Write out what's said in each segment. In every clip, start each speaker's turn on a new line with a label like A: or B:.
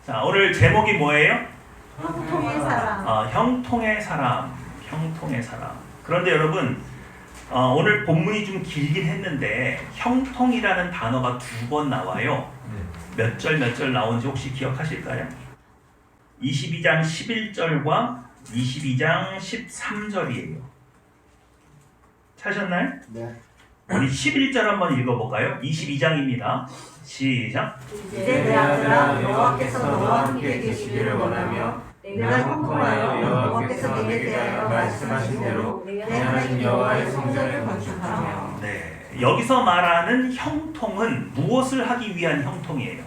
A: 자, 오늘 제목이 뭐예요?
B: 형통의 사람.
A: 형통의 사람. 형통의 사람. 그런데 여러분, 오늘 본문이 좀 길긴 했는데 형통이라는 단어가 2번 나와요. 몇 절 몇 절 나온지 혹시 기억하실까요? 22장 11절과 22장 13절이에요. 찾으셨나요?
C: 네.
A: 우리 11절 한번 읽어볼까요? 22장입니다. 시작.
B: 이제 내 아들아, 여호와께서 너와 함께 계시기를 원하며 내가 형통하여 여호와께서 내게 대하여 말씀하신 대로 내 하나님 여호와의 성전을 건축하며.
A: 네, 여기서 말하는 형통은 무엇을 하기 위한 형통이에요?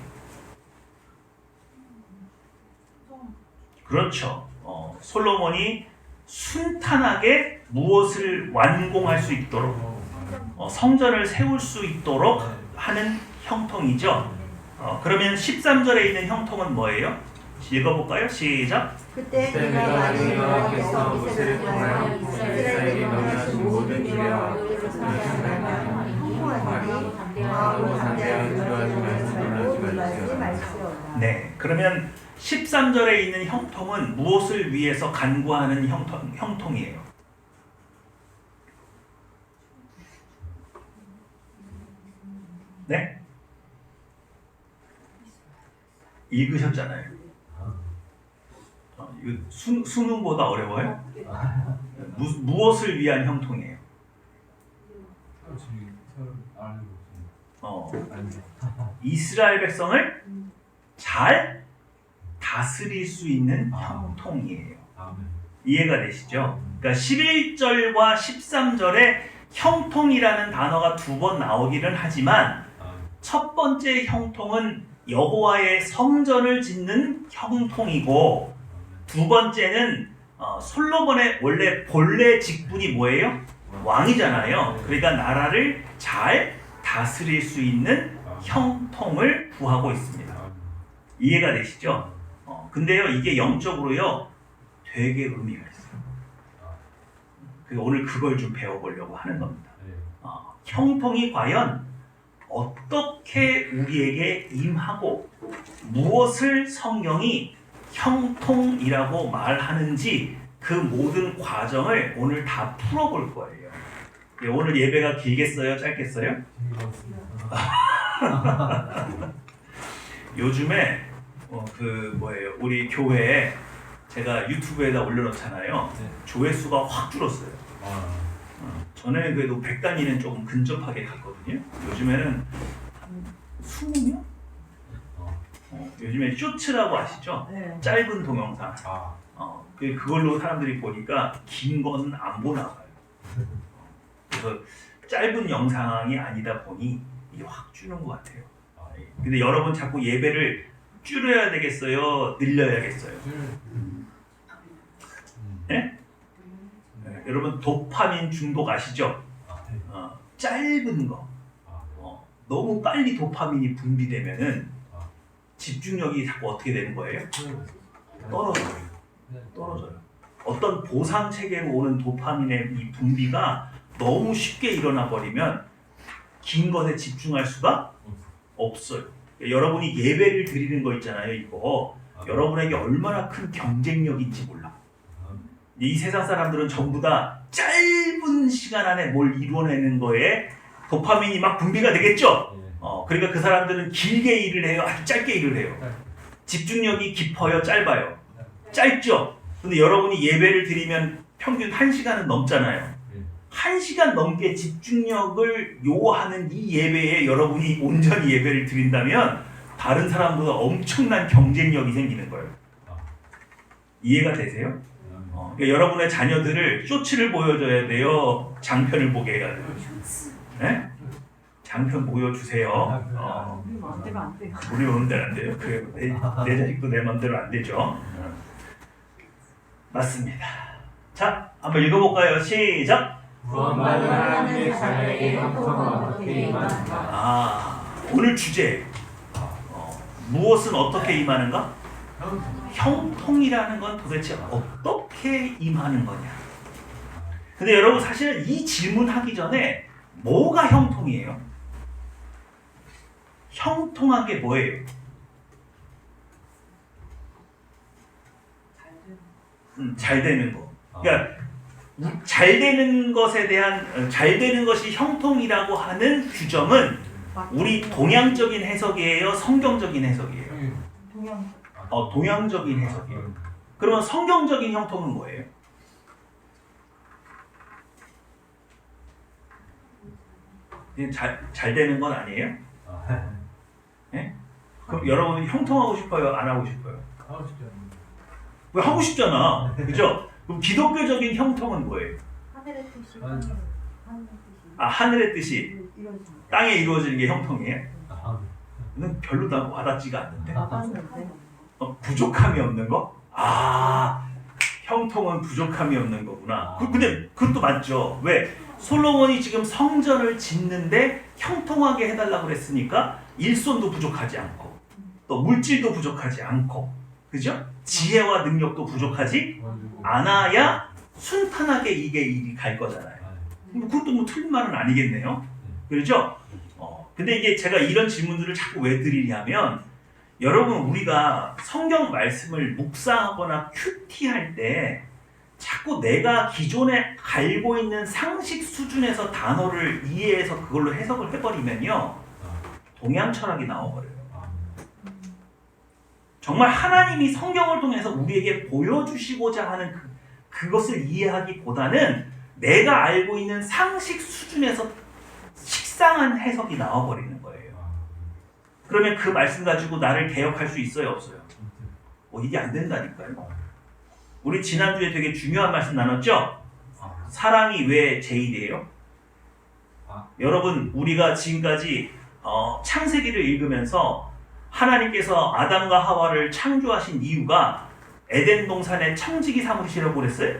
A: 그렇죠. 솔로몬이 순탄하게 무엇을 완공할 수 있도록 성전을 세울 수 있도록 하는 형통이죠. 그러면 13절에 있는 형통은 뭐예요? 읽어볼까요? 시작.
B: 그때 내가 만일 여호와께서 모세를 통하여 이스라엘에게 명하신 모든 일과 의를 상하면 형통하니 마음으로 담대하게 그러하지 말고 놀라지 말지어다.
A: 네, 그러면 13절에 있는 형통은 무엇을 위해서 간구하는 형통이에요? 네? 읽으셨잖아요. 이거 수능보다 어려워요? 무엇을 위한 형통이에요? 이스라엘 백성을 잘 다스릴 수 있는 형통이에요. 이해가 되시죠? 그러니까 11절과 13절에 형통이라는 단어가 2번 나오기는 하지만 첫 번째 형통은 여호와의 성전을 짓는 형통이고, 두 번째는 솔로몬의 원래 본래 직분이 뭐예요? 왕이잖아요. 그러니까 나라를 잘 다스릴 수 있는 형통을 구하고 있습니다. 이해가 되시죠? 근데요, 이게 영적으로요 되게 의미가 있어요. 오늘 그걸 좀 배워보려고 하는 겁니다. 형통이 과연 어떻게 우리에게 임하고 무엇을 성경이 형통이라고 말하는지 그 모든 과정을 오늘 다 풀어볼 거예요. 오늘 예배가 길겠어요? 짧겠어요? 요즘에 우리 교회에 제가 유튜브에다 올려놓잖아요. 조회수가 확 줄었어요. 전에 그래도 100단위는 조금 근접하게 갔거든요. 요즘에는 한 20명? 요즘에 쇼츠라고 아시죠?
B: 네.
A: 짧은 동영상. 그걸로 사람들이 보니까 긴 건 안 보나 봐요. 그래서 짧은 영상이 아니다 보니 이게 확 주는 것 같아요. 근데 여러분 자꾸 예배를 줄여야 되겠어요? 늘려야겠어요? 네? 여러분 도파민 중독 아시죠? 짧은 거. 너무 빨리 도파민이 분비되면은 집중력이 자꾸 어떻게 되는 거예요? 떨어져요. 어떤 보상 체계로 오는 도파민의 이 분비가 너무 쉽게 일어나 버리면 긴 것에 집중할 수가 없어요. 여러분이 예배를 드리는 거 있잖아요. 이거 여러분에게 얼마나 큰 경쟁력인지 몰라. 이 세상 사람들은 전부 다 짧은 시간 안에 뭘 이루어내는 거에 도파민이 막 분비가 되겠죠. 그러니까 그 사람들은 길게 일을 해요? 아주 짧게 일을 해요? 집중력이 깊어요? 짧아요? 짧죠? 근데 여러분이 예배를 드리면 평균 1시간은 넘잖아요. 1시간 넘게 집중력을 요하는 이 예배에 여러분이 온전히 예배를 드린다면 다른 사람보다 엄청난 경쟁력이 생기는 거예요. 이해가 되세요? 그러니까 여러분의 자녀들을 쇼츠를 보여줘야 돼요? 장편을 보게 해야 돼요? 네? 장편 보여주세요.
B: 우리 마음대로 안 돼요.
A: 우리 마음대로 안 돼요. 내 자식도 내 마음대로 안 되죠. 맞습니다. 자, 한번 읽어볼까요? 시작.
B: 구원받은 하나님의 자녀에게 형통은 어떻게 임하는가?
A: 오늘 주제 무엇은 어떻게 임하는가? 형통이라는 건 도대체 어떻게 임하는 거냐? 근데 여러분 사실은 이 질문하기 전에 뭐가 형통이에요? 형통한 게 뭐예요? 잘 되는 거. 그러니까 잘 되는 것에 대한 잘 되는 것이 형통이라고 하는 규정은 우리 동양적인 해석이에요, 성경적인 해석이에요. 동양적인 해석이에요. 그러면 성경적인 형통은 뭐예요? 잘 되는 건 아니에요? 네? 그럼 여러분은 형통하고 싶어요? 안 하고 싶어요? 왜 하고 싶잖아. 그죠? 그럼 기독교적인 형통은 뭐예요?
C: 하늘의 뜻이
A: 하늘의 뜻이
C: 이루어집니다.
A: 땅에 이루어지는 게 형통이에요? 이건 별로 다 와닿지가 않는데. 부족함이 없는 거? 형통은 부족함이 없는 거구나. 근데 그것도 맞죠. 왜? 솔로몬이 지금 성전을 짓는데 형통하게 해달라고 그랬으니까 일손도 부족하지 않고 또 물질도 부족하지 않고, 그죠? 지혜와 능력도 부족하지 않아야 순탄하게 이게 일이 갈 거잖아요. 그것도 뭐 틀린 말은 아니겠네요. 그렇죠? 근데 이게 제가 이런 질문들을 자꾸 왜 드리냐면, 여러분 우리가 성경 말씀을 묵상하거나 큐티할 때 자꾸 내가 기존에 알고 있는 상식 수준에서 단어를 이해해서 그걸로 해석을 해버리면요, 동양 철학이 나와버려요. 정말 하나님이 성경을 통해서 우리에게 보여주시고자 하는 그것을 이해하기보다는 내가 알고 있는 상식 수준에서 식상한 해석이 나와버리는 거예요. 그러면 그 말씀 가지고 나를 개혁할 수 있어요, 없어요? 이게 안 된다니까요. 우리 지난주에 되게 중요한 말씀 나눴죠? 사랑이 왜 제일이에요? 여러분, 우리가 지금까지 창세기를 읽으면서 하나님께서 아담과 하와를 창조하신 이유가 에덴 동산의 청지기 삼으시라고 그랬어요?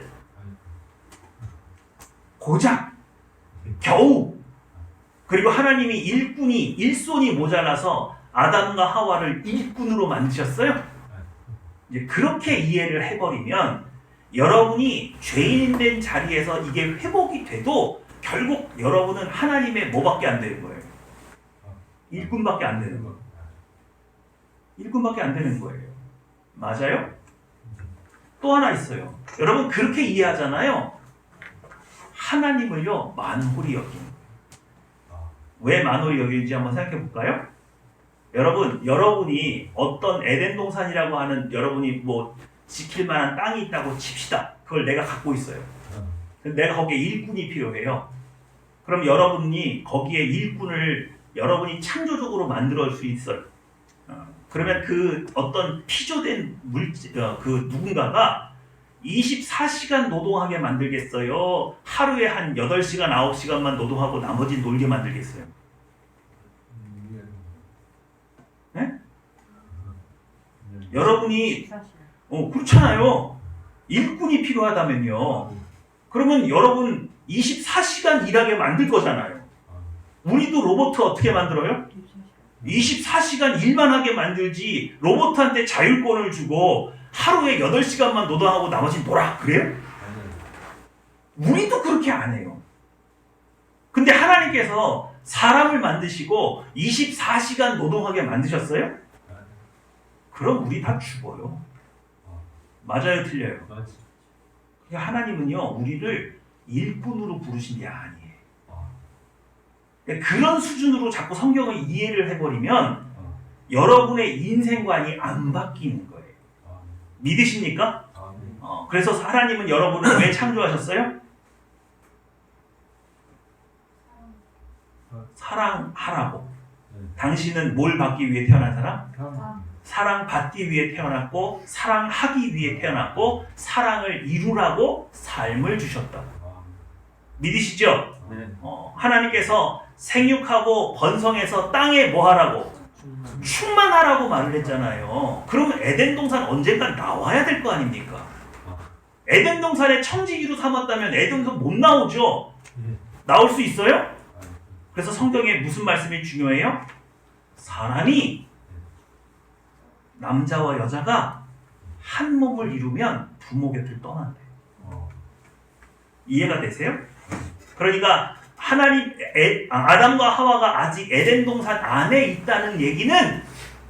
A: 고작 겨우. 그리고 하나님이 일손이 모자라서 아담과 하와를 일꾼으로 만드셨어요? 이제 그렇게 이해를 해버리면 여러분이 죄인 된 자리에서 이게 회복이 돼도 결국 여러분은 하나님의 뭐밖에 안 되는 거예요? 일꾼밖에 안 되는 거예요. 일꾼밖에 안 되는 거예요. 맞아요? 또 하나 있어요. 여러분 그렇게 이해하잖아요. 하나님을요 만홀히 여기는 거예요. 왜 만홀히 여기는지 한번 생각해 볼까요? 여러분이 어떤 에덴 동산이라고 하는 여러분이 뭐 지킬 만한 땅이 있다고 칩시다. 그걸 내가 갖고 있어요. 내가 거기에 일꾼이 필요해요. 그럼 여러분이 거기에 일꾼을 여러분이 창조적으로 만들어 수 있어요. 그러면 그 어떤 피조된 그 누군가가 24시간 노동하게 만들겠어요? 하루에 한 8시간, 9시간만 노동하고 나머지는 놀게 만들겠어요? 네? 여러분이 그렇잖아요. 일꾼이 필요하다면요. 그러면 여러분 24시간 일하게 만들 거잖아요. 우리도 로봇 어떻게 만들어요? 24시간 일만 하게 만들지 로봇한테 자율권을 주고 하루에 8시간만 노동하고 나머지는 놀아. 그래요? 우리도 그렇게 안 해요. 근데 하나님께서 사람을 만드시고 24시간 노동하게 만드셨어요? 그럼 우리 다 죽어요. 맞아요, 틀려요? 그러니까 하나님은요 우리를 일꾼으로 부르신 게 아니에요. 그런 수준으로 자꾸 성경을 이해를 해버리면 여러분의 인생관이 안 바뀌는 거예요. 믿으십니까? 그래서 하나님은 여러분을 왜 창조하셨어요? 사랑하라고. 당신은 뭘 받기 위해 태어난 사람? 사랑받기 위해 태어났고 사랑하기 위해 태어났고 사랑을 이루라고 삶을 주셨다. 믿으시죠? 하나님께서 생육하고 번성해서 땅에 뭐 하라고? 충만하라고 말을 했잖아요. 그러면 에덴 동산 언젠가 나와야 될 거 아닙니까? 에덴 동산에 청지기로 삼았다면 에덴 동산 못 나오죠? 나올 수 있어요? 그래서 성경에 무슨 말씀이 중요해요? 사람이 남자와 여자가 한 몸을 이루면 부모 곁을 떠난대. 이해가 되세요? 그러니까 아담과 하와가 아직 에덴 동산 안에 있다는 얘기는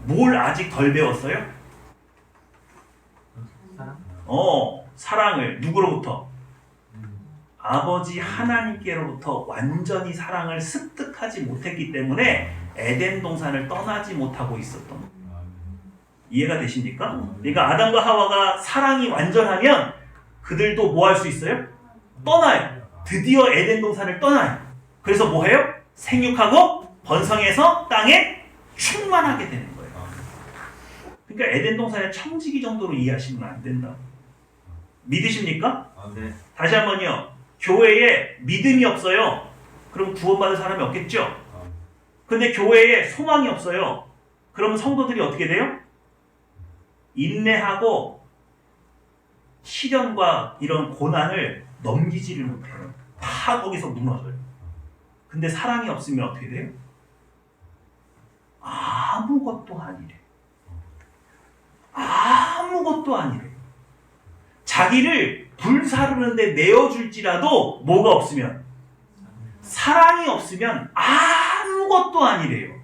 A: 뭘 아직 덜 배웠어요? 사랑을 누구로부터? 아버지 하나님께로부터 완전히 사랑을 습득하지 못했기 때문에 에덴 동산을 떠나지 못하고 있었던 거예요. 이해가 되십니까? 그러니까 아담과 하와가 사랑이 완전하면 그들도 뭐 할 수 있어요? 떠나요. 드디어 에덴 동산을 떠나요. 그래서 뭐 해요? 생육하고 번성해서 땅에 충만하게 되는 거예요. 그러니까 에덴 동산의 청지기 정도로 이해하시면 안 된다. 믿으십니까?
B: 네.
A: 다시 한번요. 교회에 믿음이 없어요. 그럼 구원받을 사람이 없겠죠? 근데 교회에 소망이 없어요. 그러면 성도들이 어떻게 돼요? 인내하고 시련과 이런 고난을 넘기지를 못해요. 다 거기서 무너져요. 근데 사랑이 없으면 어떻게 돼요? 아무것도 아니래. 아무것도 아니래. 자기를 불사르는데 내어줄지라도 뭐가 없으면, 사랑이 없으면 아무것도 아니래요.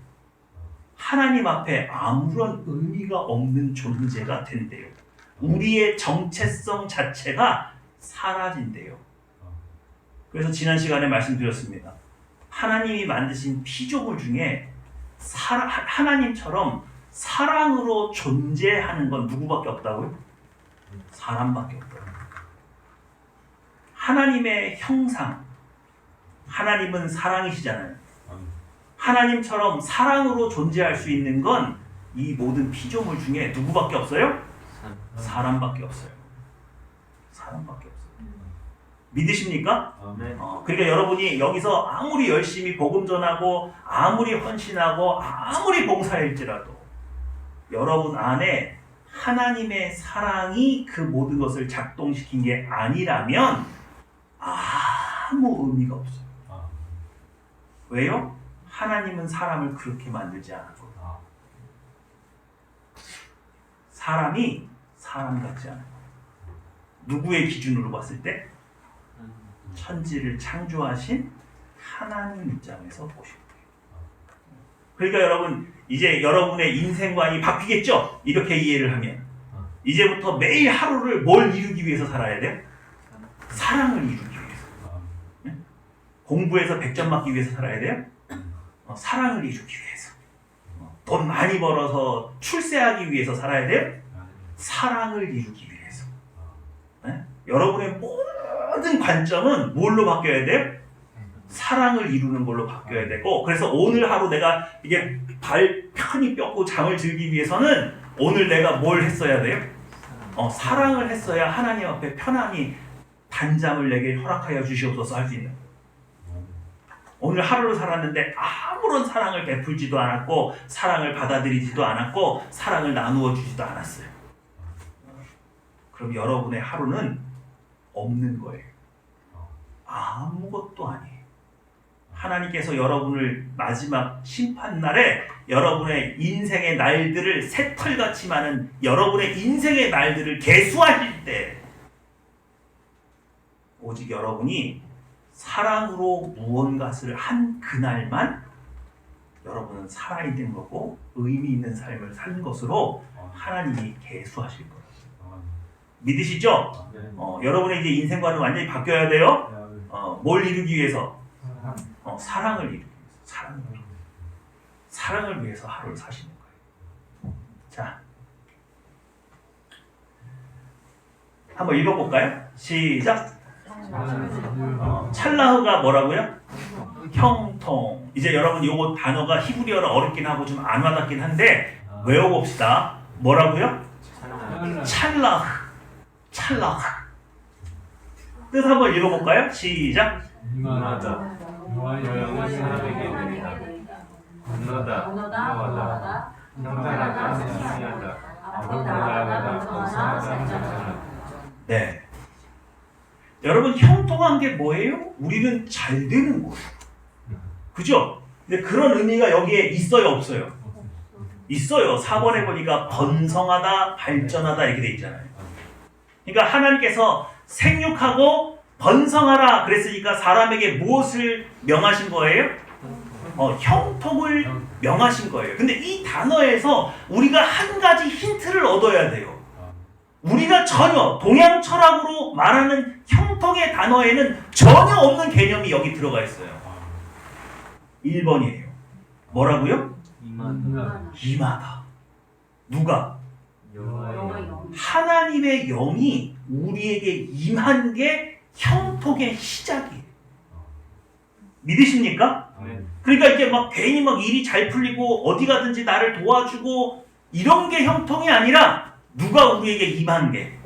A: 하나님 앞에 아무런 의미가 없는 존재가 된대요. 우리의 정체성 자체가 사라진대요. 그래서 지난 시간에 말씀드렸습니다. 하나님이 만드신 피조물 중에 하나님처럼 사랑으로 존재하는 건 누구밖에 없다고요? 사람밖에 없다고요. 하나님의 형상, 하나님은 사랑이시잖아요. 하나님처럼 사랑으로 존재할 수 있는 건 이 모든 피조물 중에 누구밖에 없어요? 사람밖에 없어요. 사람밖에 없어요. 믿으십니까?
B: 네.
A: 그러니까 여러분이 여기서 아무리 열심히 복음 전하고 아무리 헌신하고 아무리 봉사할지라도 여러분 안에 하나님의 사랑이 그 모든 것을 작동시킨 게 아니라면 아무 의미가 없어요. 왜요? 하나님은 사람을 그렇게 만들지 않았거든요. 사람이 사람 같지 않아요. 누구의 기준으로 봤을 때? 천지를 창조하신 하나님 입장에서 보시면 돼요. 그러니까 여러분, 이제 여러분의 인생관이 바뀌겠죠? 이렇게 이해를 하면. 이제부터 매일 하루를 뭘 이루기 위해서 살아야 돼요? 사랑을 이루기 위해서. 네? 공부해서 100점 맞기 위해서 살아야 돼요? 사랑을 이루기 위해서. 돈 많이 벌어서 출세하기 위해서 살아야 돼요? 사랑을 이루기 위해서. 네? 여러분의 모든 관점은 뭘로 바뀌어야 돼요? 사랑을 이루는 걸로 바뀌어야 되고, 그래서 오늘 하루 내가 이게 발 편히 뼈고 잠을 들기 위해서는 오늘 내가 뭘 했어야 돼요? 사랑을 했어야 하나님 앞에 편안히 단잠을 내게 허락하여 주시옵소서 할 수 있는 거예요. 오늘 하루를 살았는데 아무런 사랑을 베풀지도 않았고 사랑을 받아들이지도 않았고 사랑을 나누어 주지도 않았어요. 그럼 여러분의 하루는 없는 거예요. 아무것도 아니에요. 하나님께서 여러분을 마지막 심판날에 여러분의 인생의 날들을 새털같이 많은 여러분의 인생의 날들을 계수하실 때 오직 여러분이 사랑으로 무언가를 한 그날만 여러분은 살아있는 거고 의미 있는 삶을 산 것으로 하나님이 계수하실 거예요. 믿으시죠? 여러분의 이제 인생관은 완전히 바뀌어야 돼요. 뭘 이루기 위해서? 사랑을 이루기 위해서. 사랑을 위해서 하루를 사시는 거예요. 자, 한번 읽어볼까요? 시작. 찰라흐가 뭐라고요? 형통. 이제 여러분 요거 단어가 히브리어로 어렵긴 하고 좀 안 와닿긴 한데 외워봅시다. 뭐라고요? 찰라흐. 찰라흐. 뜻 한번 읽어볼까요? 시작.
B: 임하다. 영원한 사람에게 드리다. 건너다. 건너다. 형탈하다. 생명하다. 앞으로 나아가다. 건설하다.
A: 네. 여러분, 형통한 게 뭐예요? 우리는 잘 되는 거예요. 그죠? 근데 그런 의미가 여기에 있어요, 없어요? 있어요. 4번에 보니까 번성하다, 발전하다 이렇게 돼 있잖아요. 그러니까 하나님께서 생육하고 번성하라 그랬으니까 사람에게 무엇을 명하신 거예요? 형통을 명하신 거예요. 근데 이 단어에서 우리가 한 가지 힌트를 얻어야 돼요. 우리가 전혀 동양 철학으로 말하는 형통의 단어에는 전혀 없는 개념이 여기 들어가 있어요. 1번이에요. 뭐라고요? 임하다. 누가? 하나님의 영이 우리에게 임한 게 형통의 시작이에요. 믿으십니까? 그러니까 이게 막 괜히 막 일이 잘 풀리고 어디 가든지 나를 도와주고 이런 게 형통이 아니라 누가 우리에게 임한 게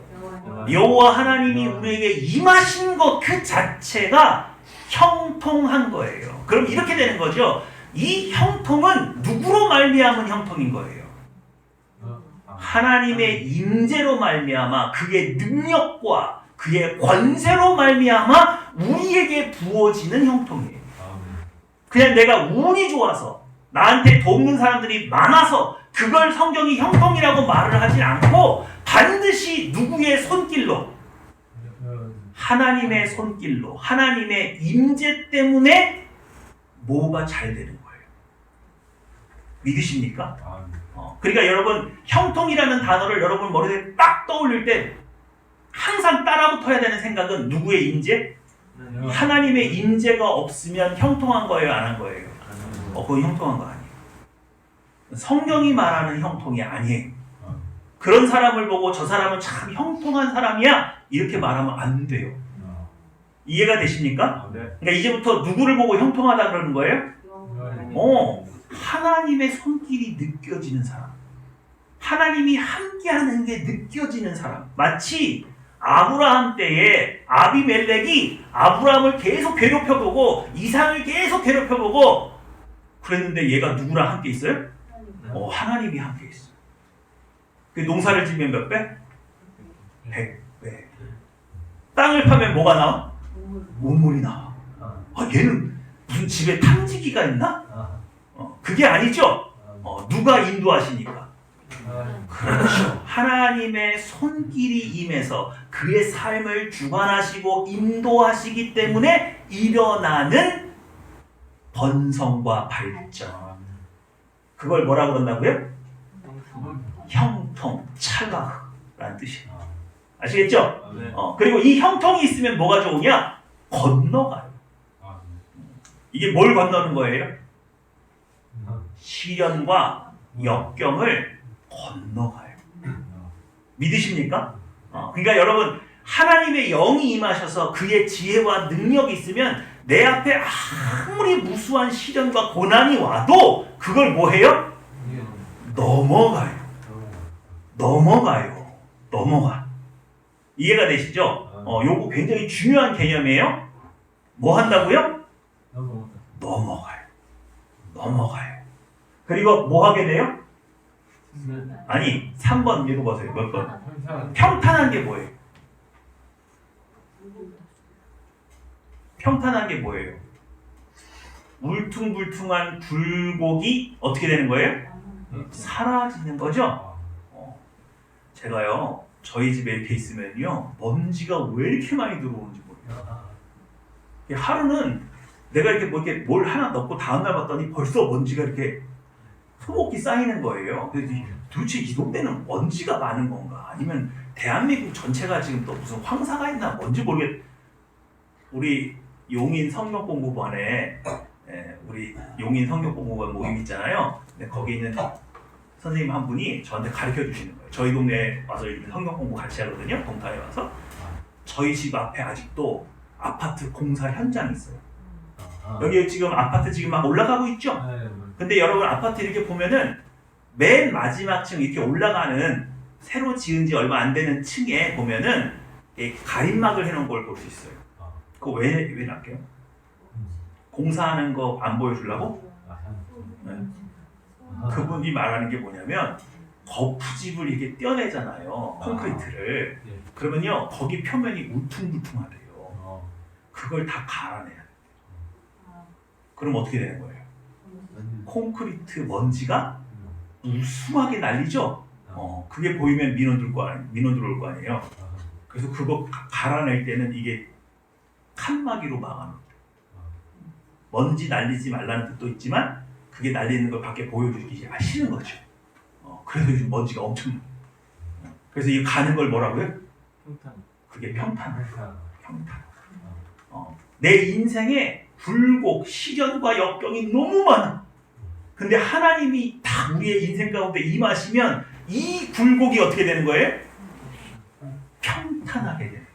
A: 여호와 하나님이 우리에게 임하신 것 그 자체가 형통한 거예요. 그럼 이렇게 되는 거죠. 이 형통은 누구로 말미암은 형통인 거예요. 하나님의 임재로 말미암아 그의 능력과 그의 권세로 말미암아 우리에게 부어지는 형통이에요. 그냥 내가 운이 좋아서 나한테 돕는 사람들이 많아서 그걸 성경이 형통이라고 말을 하진 않고 반드시 누구의 손길로? 하나님의 손길로 하나님의 임재 때문에 뭐가 잘 되는 거예요. 믿으십니까? 그러니까 여러분 형통이라는 단어를 여러분 머리에 딱 떠올릴 때 항상 따라붙어야 되는 생각은 누구의 임재? 하나님의 임재가 없으면 형통한 거예요, 안 한 거예요? 그건 형통한 거 아니에요. 성경이 말하는 형통이 아니에요. 그런 사람을 보고 저 사람은 참 형통한 사람이야 이렇게 말하면 안 돼요. 이해가 되십니까? 그러니까 이제부터 누구를 보고 형통하다 그러는 거예요? 하나님의 손길이 느껴지는 사람, 하나님이 함께하는 게 느껴지는 사람. 마치 아브라함 때에 아비멜렉이 아브라함을 계속 괴롭혀보고 이삭을 계속 괴롭혀보고 그랬는데 얘가 누구랑 함께 있어요? 하나님이 함께 있어요. 그 농사를 지면 몇 배? 100배. 땅을 파면 뭐가 나와? 우물이 나와. 얘는 무슨 집에 탐지기가 있나? 그게 아니죠. 누가 인도하시니까? 그렇죠. 하나님의 손길이 임해서 그의 삶을 주관하시고 인도하시기 때문에 일어나는 번성과 발전. 그걸 뭐라고 그런다고요? 형통, 찰가라는 뜻이에요. 아시겠죠? 그리고 이 형통이 있으면 뭐가 좋으냐? 건너가요. 이게 뭘 건너는 거예요? 시련과 역경을 건너가요. 믿으십니까? 그러니까 여러분 하나님의 영이 임하셔서 그의 지혜와 능력이 있으면 내 앞에 아무리 무수한 시련과 고난이 와도 그걸 뭐 해요? 넘어가요. 넘어가. 이해가 되시죠? 요거 굉장히 중요한 개념이에요. 뭐 한다고요? 넘어가요. 그리고 뭐 하게 돼요? 아니 3번 읽어보세요. 몇 번? 평탄한 게 뭐예요? 평탄한 게 뭐예요? 울퉁불퉁한 굴곡이 어떻게 되는 거예요? 사라지는 거죠? 제가요 저희 집에 이렇게 있으면요 먼지가 왜 이렇게 많이 들어오는지 모르겠어요. 하루는 내가 이렇게 뭘 하나 넣고 다음날 봤더니 벌써 먼지가 이렇게 소복이 쌓이는 거예요. 그래서 도대체 이 동네는 먼지가 많은 건가? 아니면 대한민국 전체가 지금 또 무슨 황사가 있나? 뭔지 모르겠. 우리 용인 성경공부반에 우리 용인 성경공부반 모임 있잖아요. 근데 거기 있는 선생님 한 분이 저한테 가르쳐 주시는 거예요. 저희 동네에 와서 이렇게 성경 공부 같이 하거든요. 동탄에 와서. 저희 집 앞에 아직도 아파트 공사 현장이 있어요. 여기 지금 아파트 지금 막 올라가고 있죠? 근데 여러분 아파트 이렇게 보면은 맨 마지막 층 이렇게 올라가는 새로 지은 지 얼마 안 되는 층에 보면은 가림막을 해놓은 걸 볼 수 있어요. 그거 왜 놨게요? 공사하는 거 안 보여주려고? 네. 그분이 말하는 게 뭐냐면 거푸집을 이렇게 떼어내잖아요. 콘크리트를. 그러면요 거기 표면이 울퉁불퉁하대요. 그걸 다 갈아내야 돼요. 그럼 어떻게 되는 거예요? 콘크리트 먼지가 우수하게 날리죠? 그게 보이면 민원 들어올 거 아니에요? 그래서 그거 갈아낼 때는 이게 칸막이로 막아놓죠. 먼지 날리지 말라는 뜻도 있지만 그게 날리는 걸 밖에 보여주기 싫은 거죠. 그래서 요즘 먼지가 엄청 그래서 이 가는 걸 뭐라고요?
B: 평탄.
A: 그게 평탄.
B: 평탄.
A: 평탄. 내 인생에 굴곡, 시련과 역경이 너무 많아. 근데 하나님이 딱 우리의 인생 가운데 임하시면 이 굴곡이 어떻게 되는 거예요? 평탄하게 되는 거예요.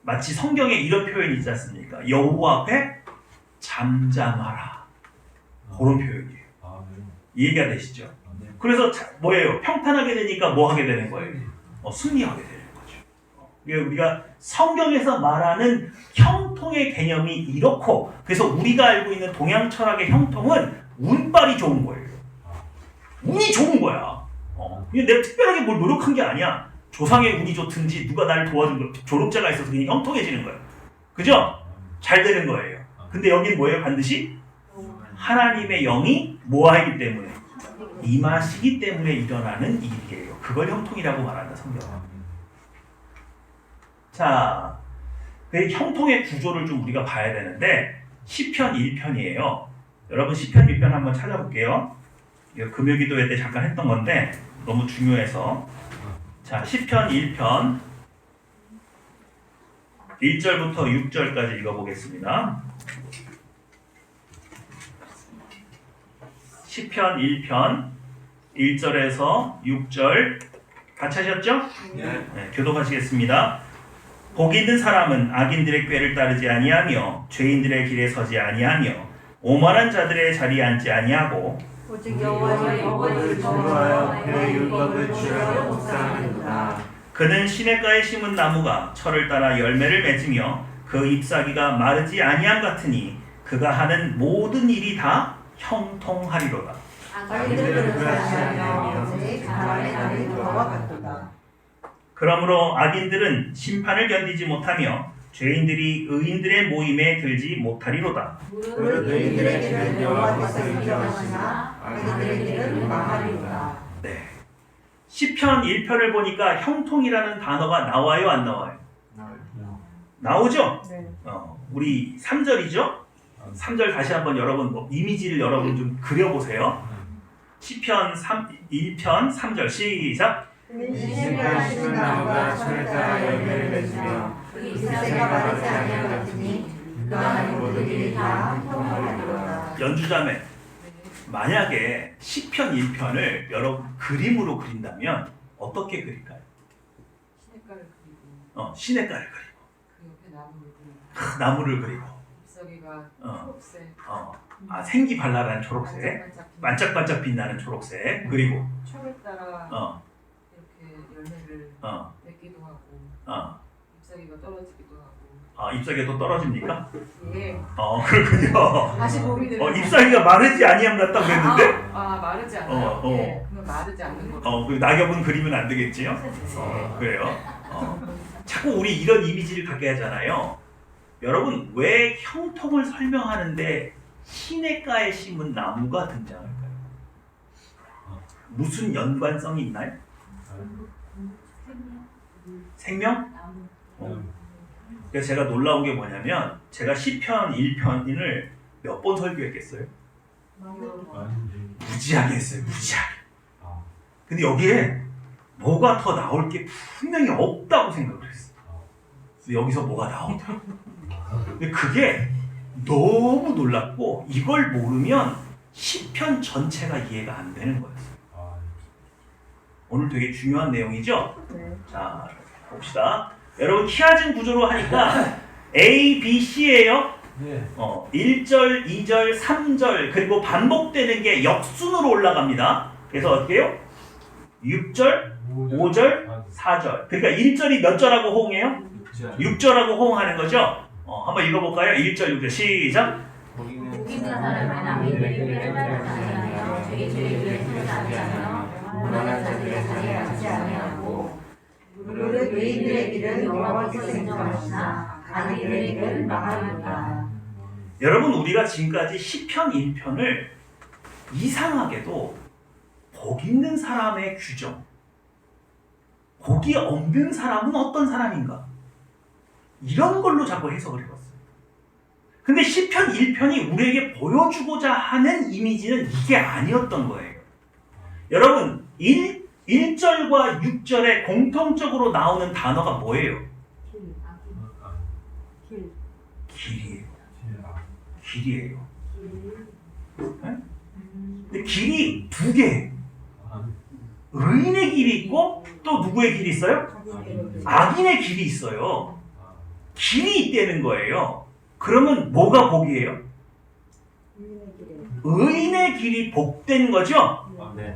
A: 마치 성경에 이런 표현이 있지 않습니까? 여호와 앞에 잠잠하라. 그런 표현이에요. 이해가 되시죠? 그래서 뭐예요? 평탄하게 되니까 뭐 하게 되는 거예요? 승리하게 되는 거죠. 우리가 성경에서 말하는 형통의 개념이 이렇고, 그래서 우리가 알고 있는 동양 철학의 형통은 운빨이 좋은 거예요. 운이 좋은 거야. 내가 특별하게 뭘 노력한 게 아니야. 조상의 운이 좋든지 누가 나를 도와준 거, 조력자가 있어서 그냥 형통해지는 거예요. 그죠? 잘 되는 거예요. 근데 여기는 뭐예요? 반드시 하나님의 영이 뭐하기 때문에? 임하시기 때문에 일어나는 일이에요. 그걸 형통이라고 말한다, 성경은. 자, 그 형통의 구조를 좀 우리가 봐야 되는데 시편 1편이에요. 여러분 시편 1편 한번 찾아볼게요. 이거 금요기도회 때 잠깐 했던 건데 너무 중요해서. 자, 시편 1편 1절부터 6절까지 읽어보겠습니다. 시편 1편 1절에서 6절 같이 하셨죠? 네, 교독하시겠습니다. 복 있는 사람은 악인들의 꾀를 따르지 아니하며 죄인들의 길에 서지 아니하며 오만한 자들의 자리에 앉지 아니하고
C: 오직 여호와의 율법을
B: 즐거워하여 그의 율법을 주여 묵상하는도다.
A: 그는 시냇가에 심은 나무가 철을 따라 열매를 맺으며 그 잎사귀가 마르지 아니함 같으니 그가 하는 모든 일이 다 형통하리로다.
C: 악인들은 그렇지 아니하며 오직 바람에 나는 겨와 같도다.
A: 그러므로 악인들은 심판을 견디지 못하며 죄인들이 의인들의 모임에 들지 못하리로다.
C: 무릇 의인들의 길은 여호와께서 인정하시나 악인들의 길은 망하리로다.
A: 네. 시편 1편을 보니까 형통이라는 단어가 나와요, 안 나와요? 나오죠?
C: 네.
A: 우리 3절이죠? 3절 다시 한번 여러분 이미지를 여러분 좀 그려보세요. 시편 1편 3절 시작.
B: 시냇가에 심은 나무가 철을 따라 열매를 맺으며
C: 그 잎새가 마르지 아니함 같으니 그가 하는 모든 일이 다 형통하리로다.
A: 연주자매, 만약에 시편 1편을 여러분 그림으로 그린다면 어떻게 그릴까요?
D: 시냇가를 그리고
A: 시냇가를 그리고
D: 그 옆에 나무를 그리고
A: 나무를 그리고
D: 잎사귀가
A: 어.
D: 초록색
A: 생기 발랄한 초록색, 반짝반짝 빛나는 초록색, 그리고
D: 철을 따라 이렇게 열매를 맺기도 하고 잎사귀가 떨어지기도 하고.
A: 잎사귀가 또 떨어집니까?
D: 예.
A: 그렇군요.
D: 다시 봄이 되면
A: 잎사귀가 마르지 아니함 같다고 그랬는데
D: 마르지 않아요. 예. 그러면 마르지 않는 거죠.
A: 그 낙엽은 그리면 안 되겠지요? 그래요. 자꾸 우리 이런 이미지를 갖게 하잖아요. 여러분, 왜 형통을 설명하는데 시냇가에 심은 나무가 등장할까요? 무슨 연관성이 있나요? 생명? 그래서 제가 놀라운 게 뭐냐면 제가 시편 1편을 몇 번 설교했겠어요? 무지하게 했어요. 무지하게. 근데 여기에 뭐가 더 나올 게 분명히 없다고 생각을 했어요. 그래서 여기서 뭐가 나오더라고요. 근데 그게 너무 놀랍고 이걸 모르면 시편 전체가 이해가 안 되는 거였어요. 오늘 되게 중요한 내용이죠?
C: 네.
A: 자, 봅시다. 여러분 키아진 구조로 하니까 A, B, C예요. 1절, 2절, 3절 그리고 반복되는 게 역순으로 올라갑니다. 그래서 어떻게 해요? 6절, 5절, 4절. 그러니까 1절이 몇 절하고 호응해요? 6절하고 호응하는 거죠? 한번 읽어볼까요? 1절, 6절 시작.
D: 복
C: 있는 사람은 악인들의 꾀를 따르지 아니하며 죄인들의 길에 서지 아니하며 오만한 자들의 자리에 앉지 아니하고 무릇 의인들의 길은 여호와께서 인정하시나 악인들의 길은 망하리로다.
A: 여러분 우리가 지금까지 시편 1편을 이상하게도 복 있는 사람의 규정, 복이 없는 사람은 어떤 사람인가? 이런 걸로 자꾸 해석을 해봤어요. 근데 시편 1편이 우리에게 보여주고자 하는 이미지는 이게 아니었던 거예요. 여러분 1절과 6절에 공통적으로 나오는 단어가 뭐예요? 길이에요. 길이에요. 네? 근데 길이 두 개예요. 의인의 길이 있고 또 누구의 길이 있어요? 악인의 길이 있어요. 길이 있다는 거예요. 그러면 뭐가 복이에요? 의인의 길이 복된 거죠?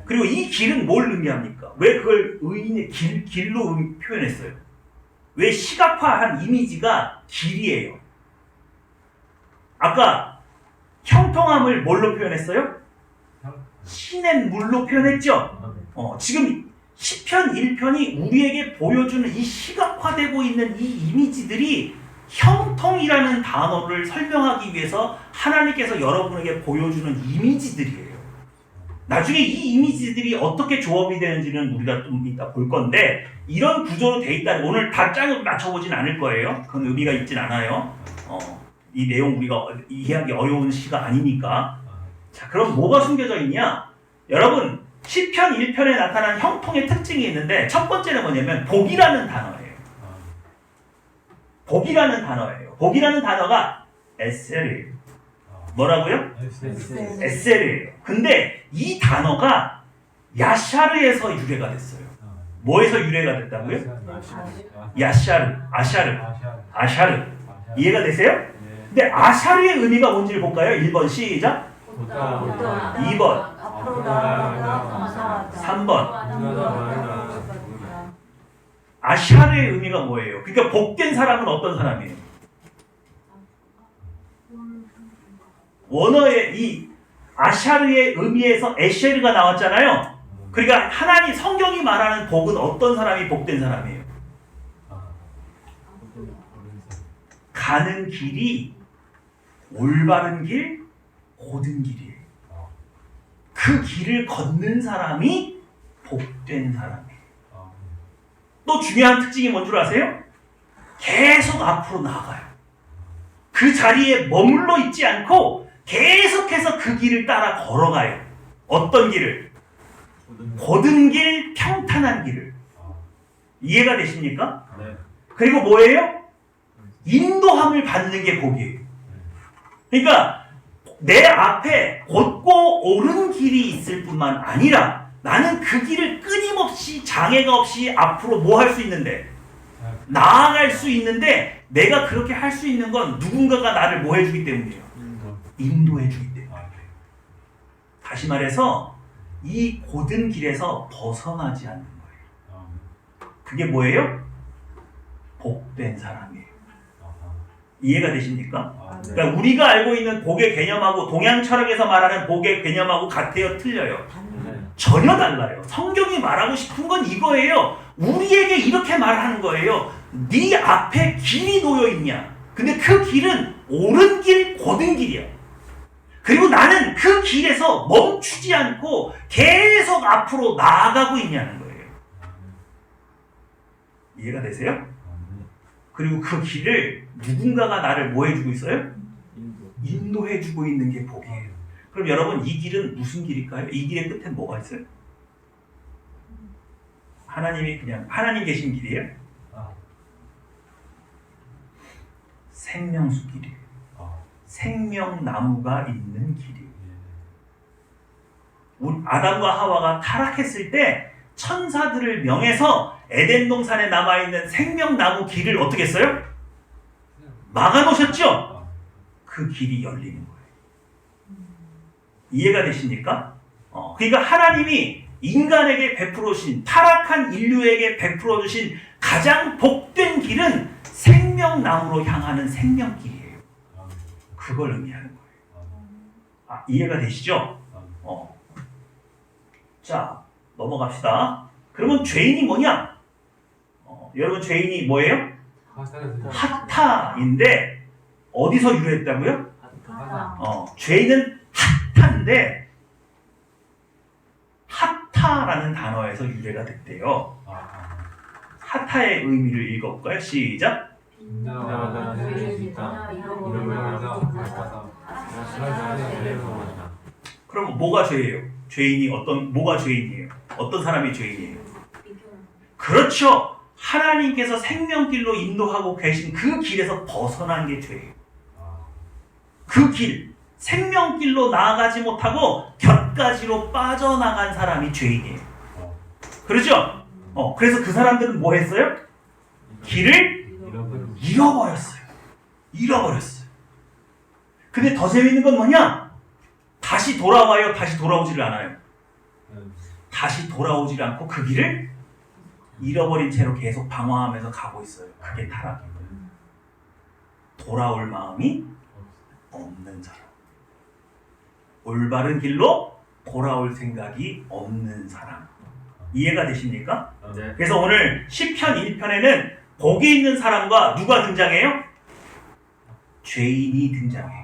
A: 그리고 이 길은 뭘 의미합니까? 왜 그걸 의인의 길로 표현했어요? 왜 시각화한 이미지가 길이에요? 아까 형통함을 뭘로 표현했어요? 시냇 물로 표현했죠? 지금 시편 1편이 우리에게 보여주는 이 시각화되고 있는 이 이미지들이 형통이라는 단어를 설명하기 위해서 하나님께서 여러분에게 보여주는 이미지들이에요. 나중에 이 이미지들이 어떻게 조합이 되는지는 우리가 좀 이따 볼 건데, 이런 구조로 돼 있다는, 오늘 다 짱을 맞춰보진 않을 거예요. 그건 의미가 있진 않아요. 이 내용 우리가 이해하기 어려운 시가 아니니까. 자, 그럼 뭐가 숨겨져 있냐? 여러분, 시편 1편에 나타난 형통의 특징이 있는데, 첫 번째는 뭐냐면 복이라는 단어예요. 복이라는 단어예요. 복이라는 단어가 에셀이에요. 뭐라고요? 에셀이에요. 근데 이 단어가 야샤르에서 유래가 됐어요. 뭐에서 유래가 됐다고요? 아샤르. 이해가 되세요? 근데 아샤르의 의미가 뭔지를 볼까요? 1번 시작. 2번, 3번. 아샤르의 의미가 뭐예요? 그러니까 복된 사람은 어떤 사람이에요? 원어의 이 아샤르의 의미에서 에쉐르가 나왔잖아요. 그러니까 하나님 성경이 말하는 복은 어떤 사람이 복된 사람이에요? 가는 길이 올바른 길, 고든 길이에요. 그 길을 걷는 사람이 복된 사람이에요. 또 중요한 특징이 뭔 줄 아세요? 계속 앞으로 나아가요. 그 자리에 머물러 있지 않고 계속해서 그 길을 따라 걸어가요. 어떤 길을? 고든 길, 평탄한 길을. 이해가 되십니까?
B: 네.
A: 그리고 뭐예요? 인도함을 받는 게 복이에요. 그러니까 내 앞에 곧고 옳은 길이 있을 뿐만 아니라 나는 그 길을 끊임없이 장애가 없이 앞으로 뭐 할 수 있는데? 나아갈 수 있는데, 내가 그렇게 할 수 있는 건 누군가가 나를 뭐 해주기 때문이에요? 인도해주기 때문에. 다시 말해서 이 고든 길에서 벗어나지 않는 거예요. 그게 뭐예요? 복된 사람이에요. 이해가 되십니까? 그러니까 우리가 알고 있는 복의 개념하고 동양 철학에서 말하는 복의 개념하고 같아요? 틀려요? 전혀 달라요. 성경이 말하고 싶은 건 이거예요. 우리에게 이렇게 말하는 거예요. 네 앞에 길이 놓여 있냐? 근데 그 길은 옳은 길, 고든 길이야. 그리고 나는 그 길에서 멈추지 않고 계속 앞으로 나아가고 있냐는 거예요. 이해가 되세요? 그리고 그 길을 누군가가 나를 뭐 해주고 있어요? 인도해주고 있는 게 복이에요. 그럼 여러분, 이 길은 무슨 길일까요? 이 길의 끝엔 뭐가 있어요? 하나님이 그냥 하나님 계신 길이에요? 생명수 길이에요. 생명나무가 있는 길이에요. 아담과 하와가 타락했을 때 천사들을 명해서 에덴 동산에 남아있는 생명나무 길을 어떻게 했어요? 막아놓으셨죠? 그 길이 열리는 거예요. 이해가 되십니까? 그러니까 하나님이 인간에게 베풀어 주신, 타락한 인류에게 베풀어 주신 가장 복된 길은 생명나무로 향하는 생명길이에요. 그걸 의미하는 거예요. 이해가 되시죠? 자, 넘어갑시다. 그러면 죄인이 뭐냐? 여러분, 죄인이 뭐예요? 핫타인데 어디서 유래했다고요? 죄인은 핫타인데 핫타라는 단어에서 유래가 됐대요. 핫타의 의미를 읽어볼까요? 시작. 그럼 뭐가 죄예요? 죄인이 뭐가 죄인이에요? 어떤 사람이 죄인이에요? 그렇죠. 하나님께서 생명길로 인도하고 계신 그 길에서 벗어난 게 죄예요. 그 길, 생명길로 나아가지 못하고 곁가지로 빠져나간 사람이 죄인이에요. 그렇죠? 그래서 그 사람들은 뭐 했어요? 길을 잃어버렸어요. 근데 더 재밌는 건 뭐냐? 다시 돌아와요? 다시 돌아오지를 않아요. 다시 돌아오질 않고 그 길을 잃어버린 채로 계속 방황하면서 가고 있어요. 그게 타락이에요. 돌아올 마음이 없는 사람. 올바른 길로 돌아올 생각이 없는 사람. 이해가 되십니까?
B: 네.
A: 그래서 오늘 시편 1편에는 복이 있는 사람과 누가 등장해요? 죄인이 등장해요.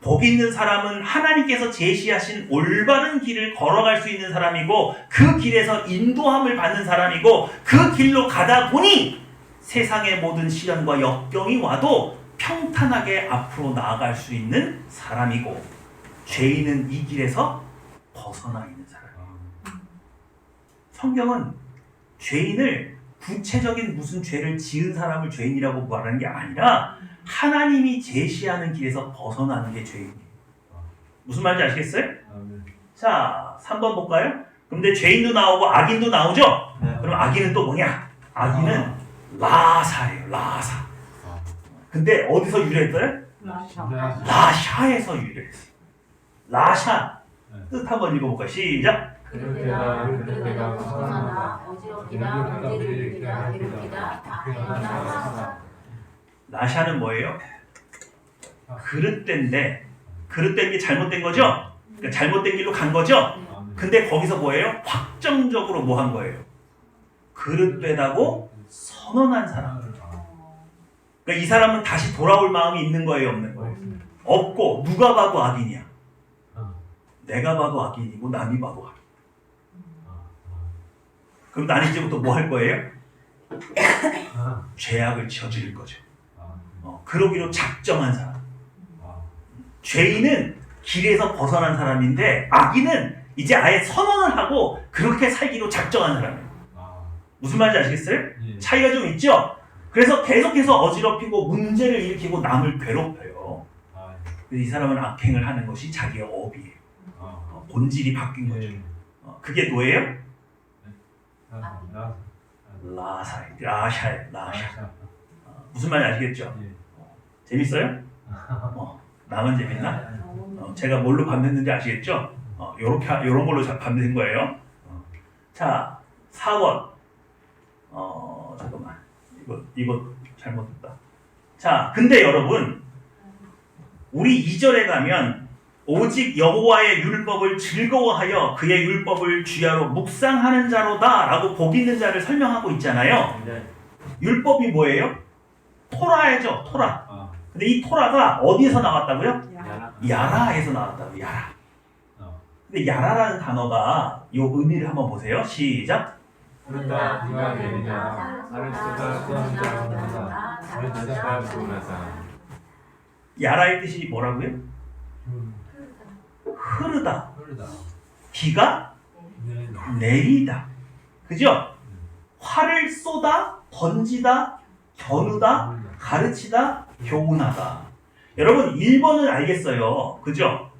A: 복이 있는 사람은 하나님께서 제시하신 올바른 길을 걸어갈 수 있는 사람이고 그 길에서 인도함을 받는 사람이고 그 길로 가다 보니 세상의 모든 시련과 역경이 와도 평탄하게 앞으로 나아갈 수 있는 사람이고 죄인은 이 길에서 벗어나 있는 사람이에요. 성경은 죄인을 구체적인 무슨 죄를 지은 사람을 죄인이라고 말하는 게 아니라 하나님이 제시하는 길에서 벗어나는 게 죄인이에요. 무슨 말인지 아시겠어요? 자, 3번 볼까요? 근데 죄인도 나오고 악인도 나오죠? 그럼 악인은 또 뭐냐? 악인은 라사예요. 라사. 근데 어디서 유래했어요? 라샤에서 유래했어요. 라샤. 뜻 한번 읽어볼까요? 시작.
C: 그릇되가 벗어나나 어지럽히다 문제를 일으키다 괴롭히다 악행하다.
A: 라샤는 뭐예요? 그릇된데 그릇된 게 잘못된 거죠? 그러니까 잘못된 길로 간 거죠? 근데 거기서 뭐예요? 확정적으로 뭐 한 거예요? 그릇되다고 선언한 사람. 그러니까 이 사람은 다시 돌아올 마음이 있는 거예요? 없는 거예요? 없고 누가 봐도 악인이야. 내가 봐도 악인이고 남이 봐도 악인. 그럼 나는 이제부터 뭐 할 거예요? 죄악을 저지를 거죠. 그러기로 작정한 사람. 죄인은 길에서 벗어난 사람인데 악인은 이제 아예 선언을 하고 그렇게 살기로 작정한 사람이에요. 무슨 말인지 아시겠어요? 차이가 좀 있죠? 그래서 계속해서 어지럽히고 문제를 일으키고 남을 괴롭혀요. 이 사람은 악행을 하는 것이 자기의 업이에요. 본질이 바뀐 거죠. 그게 뭐예요? 라샤예요. 라샤. 무슨 말인지 아시겠죠? 재밌어요? 나만 재밌나? 제가 뭘로 밤샜는지 아시겠죠? 요런 걸로 밤샌 거예요. 자, 4번. 잠깐만. 이거 잘못했다. 자, 근데 여러분, 우리 2절에 가면 오직 여호와의 율법을 즐거워하여 그의 율법을 주야로 묵상하는 자로다 라고 복 있는 자를 설명하고 있잖아요. 율법이 뭐예요? 토라죠. 토라. 근데 이 토라가 어디에서 나왔다고요? 야라에서 나왔다고. 야라. 근데 야라라는 단어가 이 의미를 한번 보세요. 시작.
B: 그러다 비가 내리자 아르스가 수험자보다 아르스가 보나사.
A: 야라의 뜻이 뭐라고요? 흐르다. 비가 내리다. 그죠? 화를 쏟아, 던지다, 겨누다, 가르치다, 교훈하다. 여러분 1번은 알겠어요. 그죠?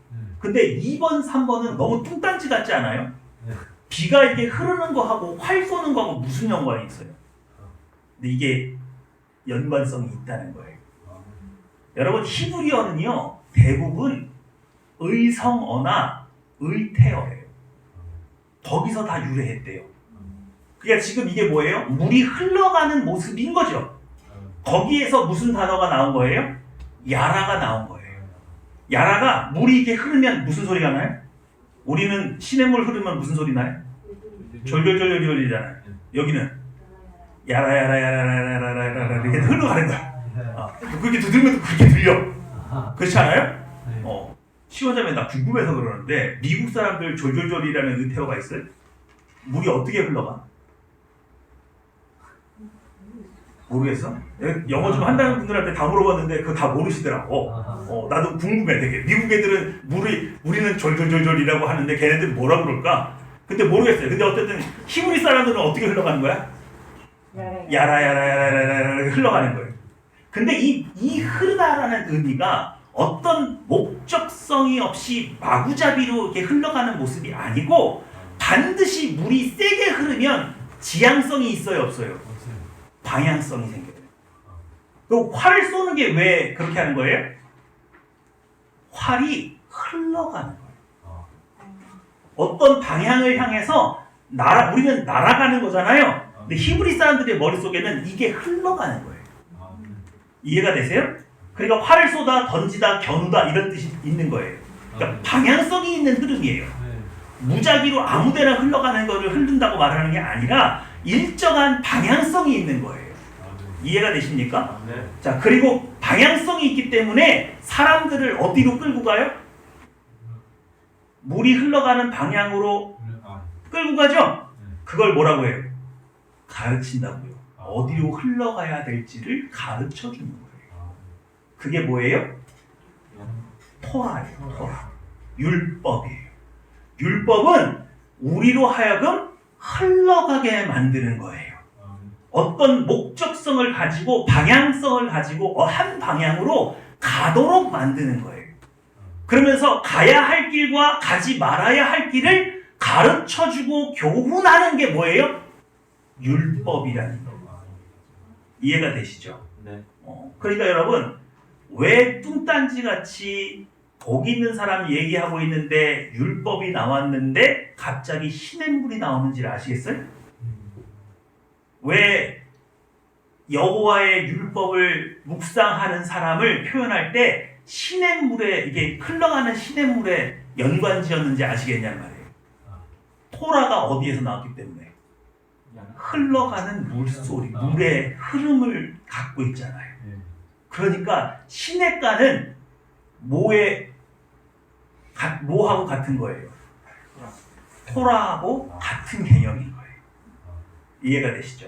A: 근데 2번, 3번은 너무 뚱딴지 같지 않아요? 비가 이렇게 흐르는 거하고 활 쏘는 거하고 무슨 연관이 있어요? 근데 이게 연관성이 있다는 거예요. 여러분 히브리어는요 대부분 의성어나 의태어예요. 거기서 다 유래했대요. 그러니까 지금 이게 뭐예요? 물이 흘러가는 모습인 거죠. 거기에서 무슨 단어가 나온 거예요? 야라가 나온 거예요. 야라가 물이 이렇게 흐르면 무슨 소리가 나요? 우리는 시냇물 흐르면 무슨 소리 나요? 졸졸졸졸졸이잖아요. 여기는 야라야라야라야라야라 이렇게 흘러가는 거야. 그렇게 들으면 그렇게 들려. 그렇지 않아요? 시원자매 나 궁금해서 그러는데 미국 사람들 졸졸졸이라는 의태어가 있어요? 물이 어떻게 흘러가? 모르겠어? 영어 좀 한다는 분들한테 다 물어봤는데 그거 다 모르시더라고. 나도 궁금해 되게. 미국 애들은 우리는 졸졸졸졸이라고 하는데 걔네들은 뭐라 그럴까? 근데 모르겠어요. 근데 어쨌든 히브리 사람들은 어떻게 흘러가는 거야? 야라야라야라야라 흘러가는 거예요. 근데 이 흐르다라는 의미가 어떤 목적성이 없이 마구잡이로 이렇게 흘러가는 모습이 아니고 반드시 물이 세게 흐르면 지향성이 있어요, 없어요? 방향성이 생겨요. 그 활을 쏘는 게 왜 그렇게 하는 거예요? 활이 흘러가는 거예요. 어떤 방향을 향해서 우리는 날아가는 거잖아요. 근데 히브리 사람들의 머릿속에는 이게 흘러가는 거예요. 이해가 되세요? 그러니까 활을 쏘다, 던지다, 겨누다 이런 뜻이 있는 거예요. 그러니까 방향성이 있는 흐름이에요. 무작위로 아무데나 흘러가는 거를 흐른다고 말하는 게 아니라 일정한 방향성이 있는 거예요. 이해가 되십니까?
B: 네.
A: 자, 그리고 방향성이 있기 때문에 사람들을 어디로 끌고 가요? 물이 흘러가는 방향으로 끌고 가죠? 그걸 뭐라고 해요? 가르친다고요. 어디로 흘러가야 될지를 가르쳐 주는 거예요. 그게 뭐예요? 토라예요. 토라. 율법이에요. 율법은 우리로 하여금 흘러가게 만드는 거예요. 어떤 목적성을 가지고 방향성을 가지고 한 방향으로 가도록 만드는 거예요. 그러면서 가야 할 길과 가지 말아야 할 길을 가르쳐주고 교훈하는 게 뭐예요? 율법이라는 거. 이해가 되시죠?
B: 네.
A: 그러니까 여러분, 왜 뚱딴지 같이 복 있는 사람 얘기하고 있는데 율법이 나왔는데 갑자기 시냇물이 나오는지를 아시겠어요? 왜 여호와의 율법을 묵상하는 사람을 표현할 때 시냇물에 이게 흘러가는 시냇물에 연관지었는지 아시겠냐는 말이에요. 토라가 어디에서 나왔기 때문에 흘러가는 물소리, 물의 흐름을 갖고 있잖아요. 그러니까 시냇가는 뭐하고 같은 거예요? 토라하고 같은 개념인 거예요. 이해가 되시죠?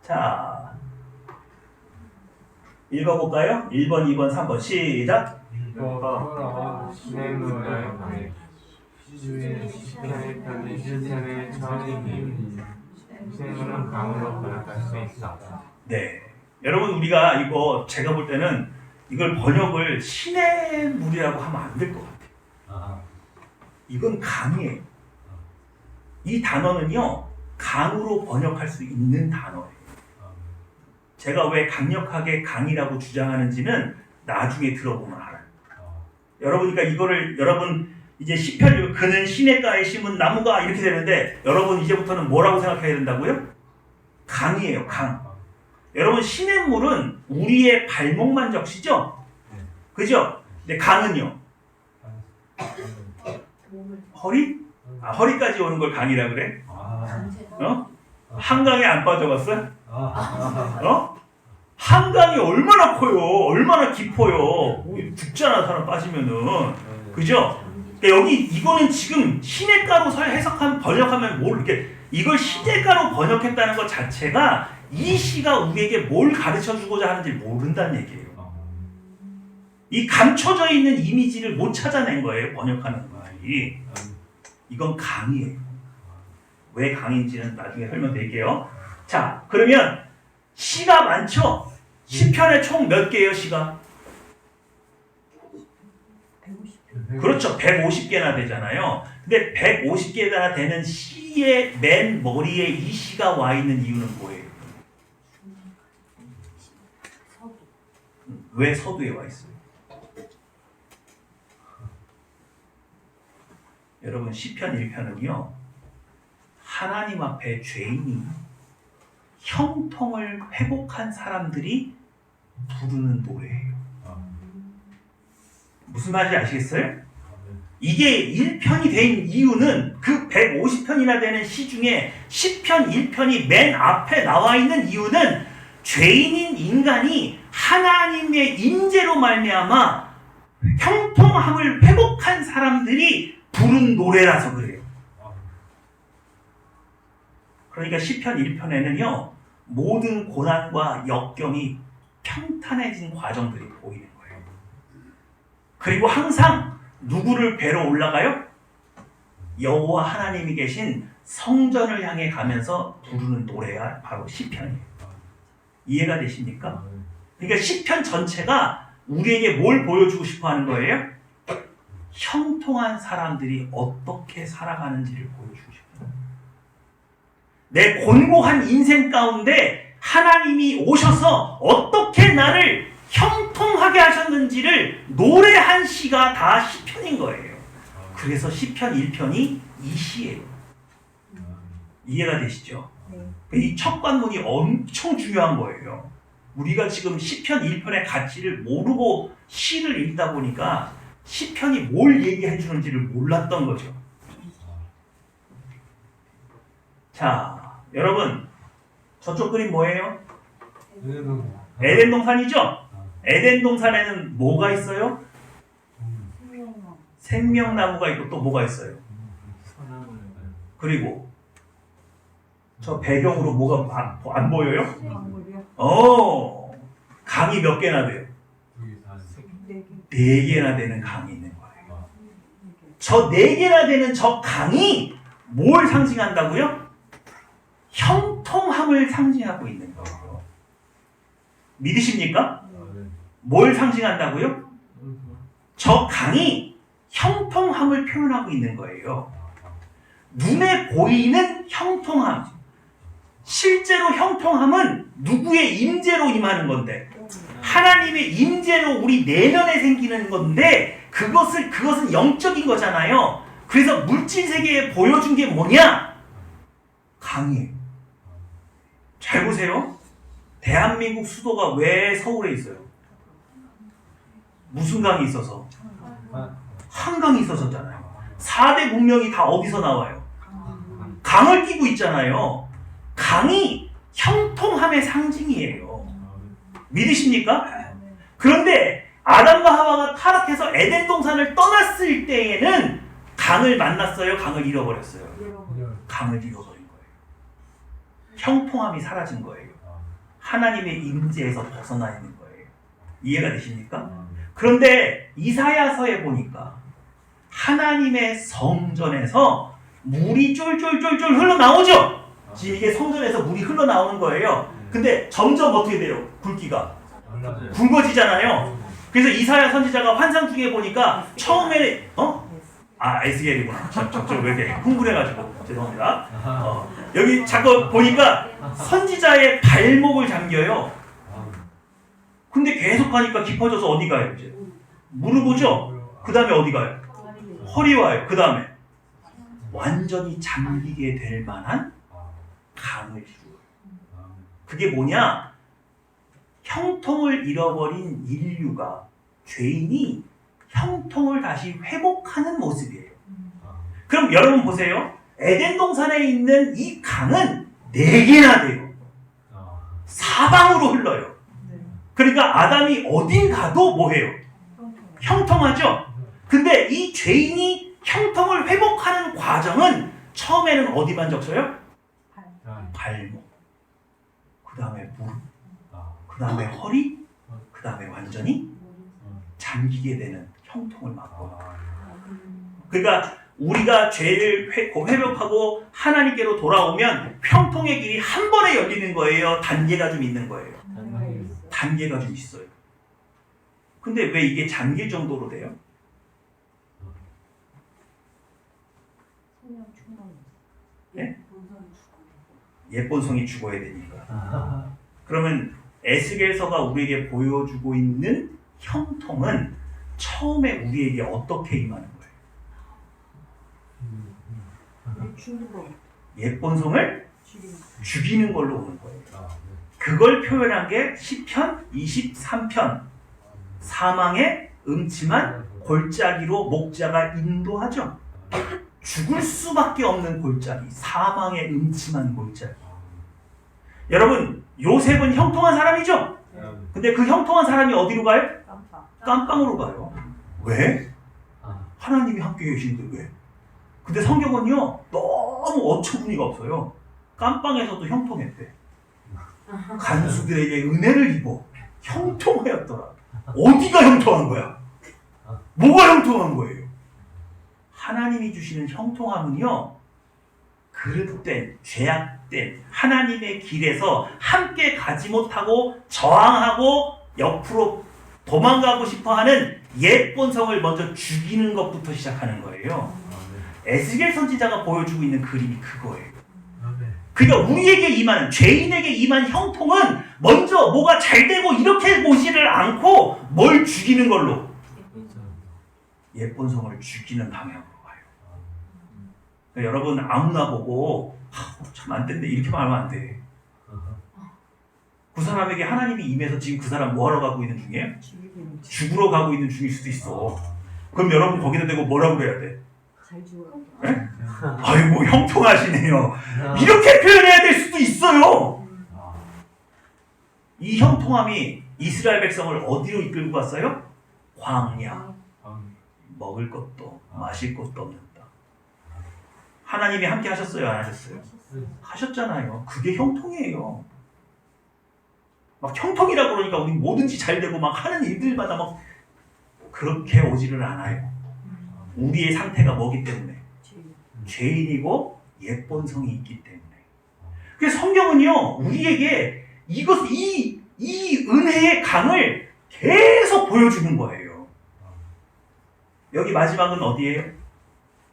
A: 자, 읽어볼까요? 1번, 2번, 3번 시작!
B: 시냇물의 시편의 편이 실천의 처음이니 시냇물은 강으로 번역할 수 있어.
A: 네, 여러분 우리가 이거 제가 볼 때는 이걸 번역을 시냇물이라고 하면 안 될 것 같아요. 이건 강이에요. 이 단어는요, 강으로 번역할 수 있는 단어예요. 제가 왜 강력하게 강이라고 주장하는지는 나중에 들어보면 알아요. 여러분, 그러니까 여러분 이제 시편 그는 시냇가에 심은 나무가 이렇게 되는데 여러분 이제부터는 뭐라고 생각해야 된다고요? 강이에요, 강. 여러분 시냇물은 우리의 발목만 적시죠? 그죠? 근데 강은요? 허리? 허리까지 오는 걸 강이라 그래? 한강에 안 빠져봤어요? 한강이 얼마나 커요? 얼마나 깊어요? 죽잖아, 사람 빠지면은. 그죠? 그러니까 이거는 지금 시냇가로 번역하면 이걸 시냇가로 번역했다는 것 자체가 이 시가 우리에게 뭘 가르쳐 주고자 하는지 모른다는 얘기예요. 이 감춰져 있는 이미지를 못 찾아낸 거예요, 번역하는 말이. 이건 강이에요. 왜 강인지는 나중에 설명드릴게요. 자, 그러면 시가 많죠? 시편에 총 몇 개예요, 시가? 그렇죠. 150개나 되잖아요. 근데 150개나 되는 시의 맨 머리에 이 시가 와 있는 이유는 뭐예요? 왜 서두에 와 있어요? 여러분 시편 1편은요, 하나님 앞에 죄인이 형통을 회복한 사람들이 부르는 노래예요. 무슨 말인지 아시겠어요? 이게 1편이 된 이유는 그 150편이나 되는 시 중에 시편 1편이 맨 앞에 나와 있는 이유는 죄인인 인간이 하나님의 인재로 말미암아 형통함을 회복한 사람들이 부른 노래라서 그래요. 그러니까 시편 1편에는요, 모든 고난과 역경이 평탄해진 과정들이 보이는 거예요. 그리고 항상 누구를 뵈러 올라가요? 여호와 하나님이 계신 성전을 향해 가면서 부르는 노래가 바로 시편이에요. 이해가 되십니까? 그러니까 시편 전체가 우리에게 뭘 보여주고 싶어 하는 거예요? 형통한 사람들이 어떻게 살아가는지를 보여주고 싶어요. 내 곤고한 인생 가운데 하나님이 오셔서 어떻게 나를 형통하게 하셨는지를 노래한 시가 다 시편인 거예요. 그래서 시편 1편이 이 시예요. 이해가 되시죠? 이 첫 관문이 엄청 중요한 거예요. 우리가 지금 시편 1편의 가치를 모르고 시를 읽다 보니까 시편이 뭘 얘기해 주는지를 몰랐던 거죠. 자, 여러분 저쪽 그림 뭐예요? 에덴 동산이죠? 에덴 동산에는 뭐가 있어요? 생명나무가 있고 또 뭐가 있어요? 그리고 저 배경으로 뭐가 안 보여요? 강이 몇 개나 돼요? 4개나 되는 강이 있는 거예요. 저 4개나 되는 저 강이 뭘 상징한다고요? 형통함을 상징하고 있는 거예요. 믿으십니까? 뭘 상징한다고요? 저 강이 형통함을 표현하고 있는 거예요. 눈에 보이는 형통함. 실제로 형통함은 누구의 임재로 임하는 건데, 하나님의 임재로 우리 내면에 생기는 건데, 그것은 영적인 거잖아요. 그래서 물질 세계에 보여준 게 뭐냐? 강이에요. 잘 보세요. 대한민국 수도가 왜 서울에 있어요? 무슨 강이 있어서? 한강이 있어서잖아요. 4대 문명이 다 어디서 나와요? 강을 끼고 있잖아요. 강이 형통함의 상징이에요. 믿으십니까? 그런데 아담과 하와가 타락해서 에덴 동산을 떠났을 때에는 강을 만났어요? 강을 잃어버렸어요? 강을 잃어버린 거예요. 형통함이 사라진 거예요. 하나님의 임재에서 벗어나 있는 거예요. 이해가 되십니까? 그런데 이사야서에 보니까 하나님의 성전에서 물이 쫄쫄쫄쫄 흘러나오죠? 지금 이게 성전에서 물이 흘러나오는 거예요. 근데 점점 어떻게 돼요? 굵기가 굵어지잖아요. 그래서 이사야 선지자가 환상 중에 보니까 처음에 에스겔이구나. 저 왜 이렇게 흥분해가지고 죄송합니다. 여기 자꾸 보니까 선지자의 발목을 잠겨요. 근데 계속 가니까 깊어져서 어디 가요? 이제 무릎 오죠? 그 다음에 어디 가요? 허리 와요. 그 다음에 완전히 잠기게 될 만한 강을 이루어요. 그게 뭐냐? 형통을 잃어버린 인류가, 죄인이 형통을 다시 회복하는 모습이에요. 그럼 여러분 보세요. 에덴 동산에 있는 이 강은 4개나 돼요. 사방으로 흘러요. 그러니까 아담이 어딜 가도 뭐해요? 형통하죠? 근데 이 죄인이 형통을 회복하는 과정은 처음에는 어디만 적셔요? 발목, 그 다음에 무릎, 그 다음에 허리, 그 다음에 완전히 잠기게 되는 형통을 막고. 그러니까 우리가 죄를 회복하고 하나님께로 돌아오면 형통의 길이 한 번에 열리는 거예요? 단계가 좀 있는 거예요? 단계가 좀 있어요. 근데 왜 이게 잠길 정도로 돼요? 예? 옛본성이 죽어야 되니까. 그러면 에스겔서가 우리에게 보여주고 있는 형통은 처음에 우리에게 어떻게 임하는 거예요? 옛본성을 죽이는 걸로 오는 거예요. 그걸 표현한 게 시편 23편. 사망의 음침한 골짜기로 목자가 인도하죠. 죽을 수밖에 없는 골짜기, 사망의 음침한 골짜기. 여러분, 요셉은 형통한 사람이죠? 근데 그 형통한 사람이 어디로 가요? 깜빵으로 가요. 왜? 하나님이 함께 계시는데 왜? 근데 성경은요, 너무 어처구니가 없어요. 깜빵에서도 형통했대. 간수들에게 은혜를 입어 형통하였더라. 어디가 형통한 거야? 뭐가 형통한 거예요? 하나님이 주시는 형통함은요, 그릇된, 죄악된 하나님의 길에서 함께 가지 못하고 저항하고 옆으로 도망가고 싶어하는 옛 본성을 먼저 죽이는 것부터 시작하는 거예요. 에스겔 선지자가 보여주고 있는 그림이 그거예요. 그러니까 우리에게 임하는, 죄인에게 임한 형통은 먼저 뭐가 잘 되고 이렇게 보지를 않고 뭘 죽이는 걸로? 옛 본성을 죽이는 방향으로 가요. 그러니까 여러분 아무나 보고 참 안 된대 이렇게 말하면 안 돼. 그 사람에게 하나님이 임해서 지금 그 사람 뭐 하러 가고 있는 중이에요? 죽으러 가고 있는 중일 수도 있어. 그럼 여러분 거기다 대고 뭐라고 그래야 돼?
C: 잘 죽어라.
A: 네? 아이고 형통하시네요. 이렇게 표현해야 될 수도 있어요. 이 형통함이 이스라엘 백성을 어디로 이끌고 갔어요? 광야. 먹을 것도 마실 것도 없는 땅. 하나님이 함께 하셨어요? 안 하셨어요? 하셨잖아요. 그게 형통이에요. 막 형통이라고 그러니까 우리 뭐든지 잘 되고 막 하는 일들마다 막 그렇게 오지를 않아요. 우리의 상태가 뭐기 때문에? 죄인이고 옛 본성이 있기 때문에. 그래서 성경은요, 우리에게 이 은혜의 강을 계속 보여주는 거예요. 여기 마지막은 어디예요?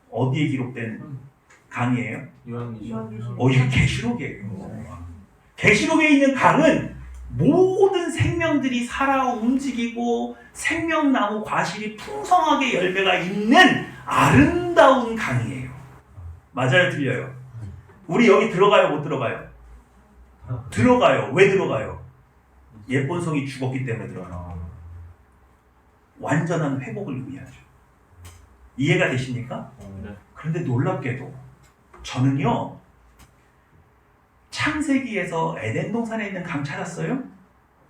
A: 어디에 기록된 강이에요? 이거 계시록이에요. 계시록에 있는 강은 모든 생명들이 살아 움직이고 생명나무 과실이 풍성하게 열매가 있는 아름다운 강이에요. 맞아요? 틀려요? 우리 여기 들어가요? 못 들어가요? 들어가요. 왜 들어가요? 옛 본성이 죽었기 때문에 들어가요. 완전한 회복을 의미하죠. 이해가 되십니까? 그런데 놀랍게도 저는요, 창세기에서 에덴 동산에 있는 강 찾았어요?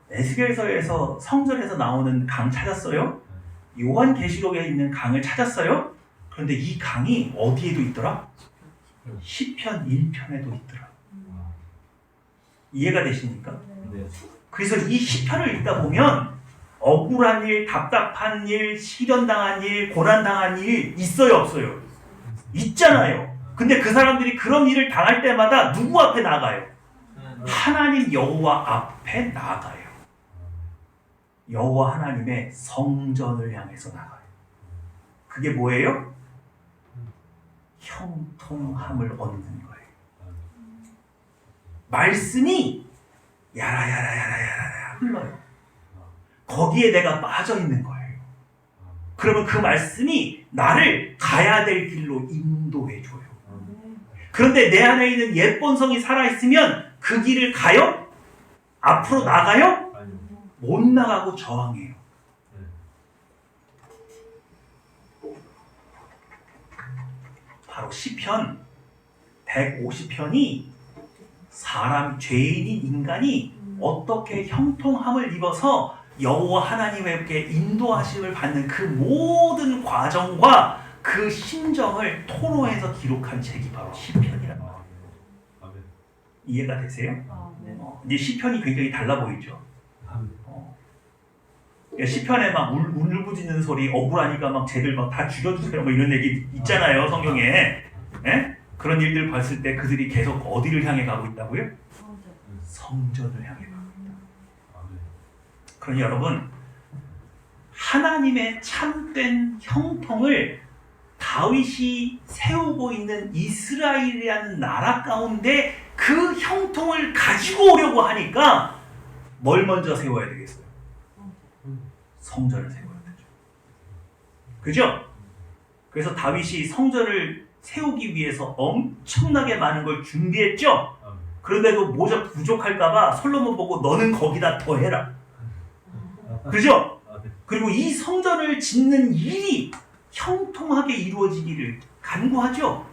A: 에스겔서에서 성전에서 나오는 강 찾았어요? 요한계시록에 있는 강을 찾았어요? 그런데 이 강이 어디에도 있더라? 시편 1편에도 있더라. 이해가 되십니까? 그래서 이 시편을 읽다 보면 억울한 일, 답답한 일, 시련당한 일, 고난당한 일 있어요, 없어요? 있잖아요. 근데 그 사람들이 그런 일을 당할 때마다 누구 앞에 나가요? 하나님 여호와 앞에 나가요. 여호와 하나님의 성전을 향해서 나가요. 그게 뭐예요? 형통함을 얻는 거예요. 말씀이 야라야라야라야라 흘러요. 거기에 내가 빠져 있는 거예요. 그러면 그 말씀이 나를 가야 될 길로 인도해 줘요. 그런데 내 안에 있는 옛 본성이 살아있으면 그 길을 가요? 앞으로 나가요? 못 나가고 저항해요. 바로 시편 150편이 사람, 죄인인 인간이 어떻게 형통함을 입어서 여호와 하나님께 인도하심을 받는 그 모든 과정과 그 심정을 토로해서 기록한 책이 바로 시편이란 말이에요. 이해가 되세요? 이제 시편이 굉장히 달라 보이죠. 시편에 막 울부짖는 소리, 억울하니까 막 쟤들 막 다 죽여주세요, 뭐 이런 얘기 있잖아요, 성경에. 예? 그런 일들 봤을 때 그들이 계속 어디를 향해 가고 있다고요? 성전을 향해 가고 있다. 그러니 여러분, 하나님의 참된 형통을 다윗이 세우고 있는 이스라엘이라는 나라 가운데 그 형통을 가지고 오려고 하니까 뭘 먼저 세워야 되겠어요? 성전을 세워야 되죠. 그죠? 그래서 다윗이 성전을 세우기 위해서 엄청나게 많은 걸 준비했죠? 그런데도 모자 부족할까봐 솔로몬 보고 너는 거기다 더 해라. 그죠? 그리고 이 성전을 짓는 일이 형통하게 이루어지기를 간구하죠.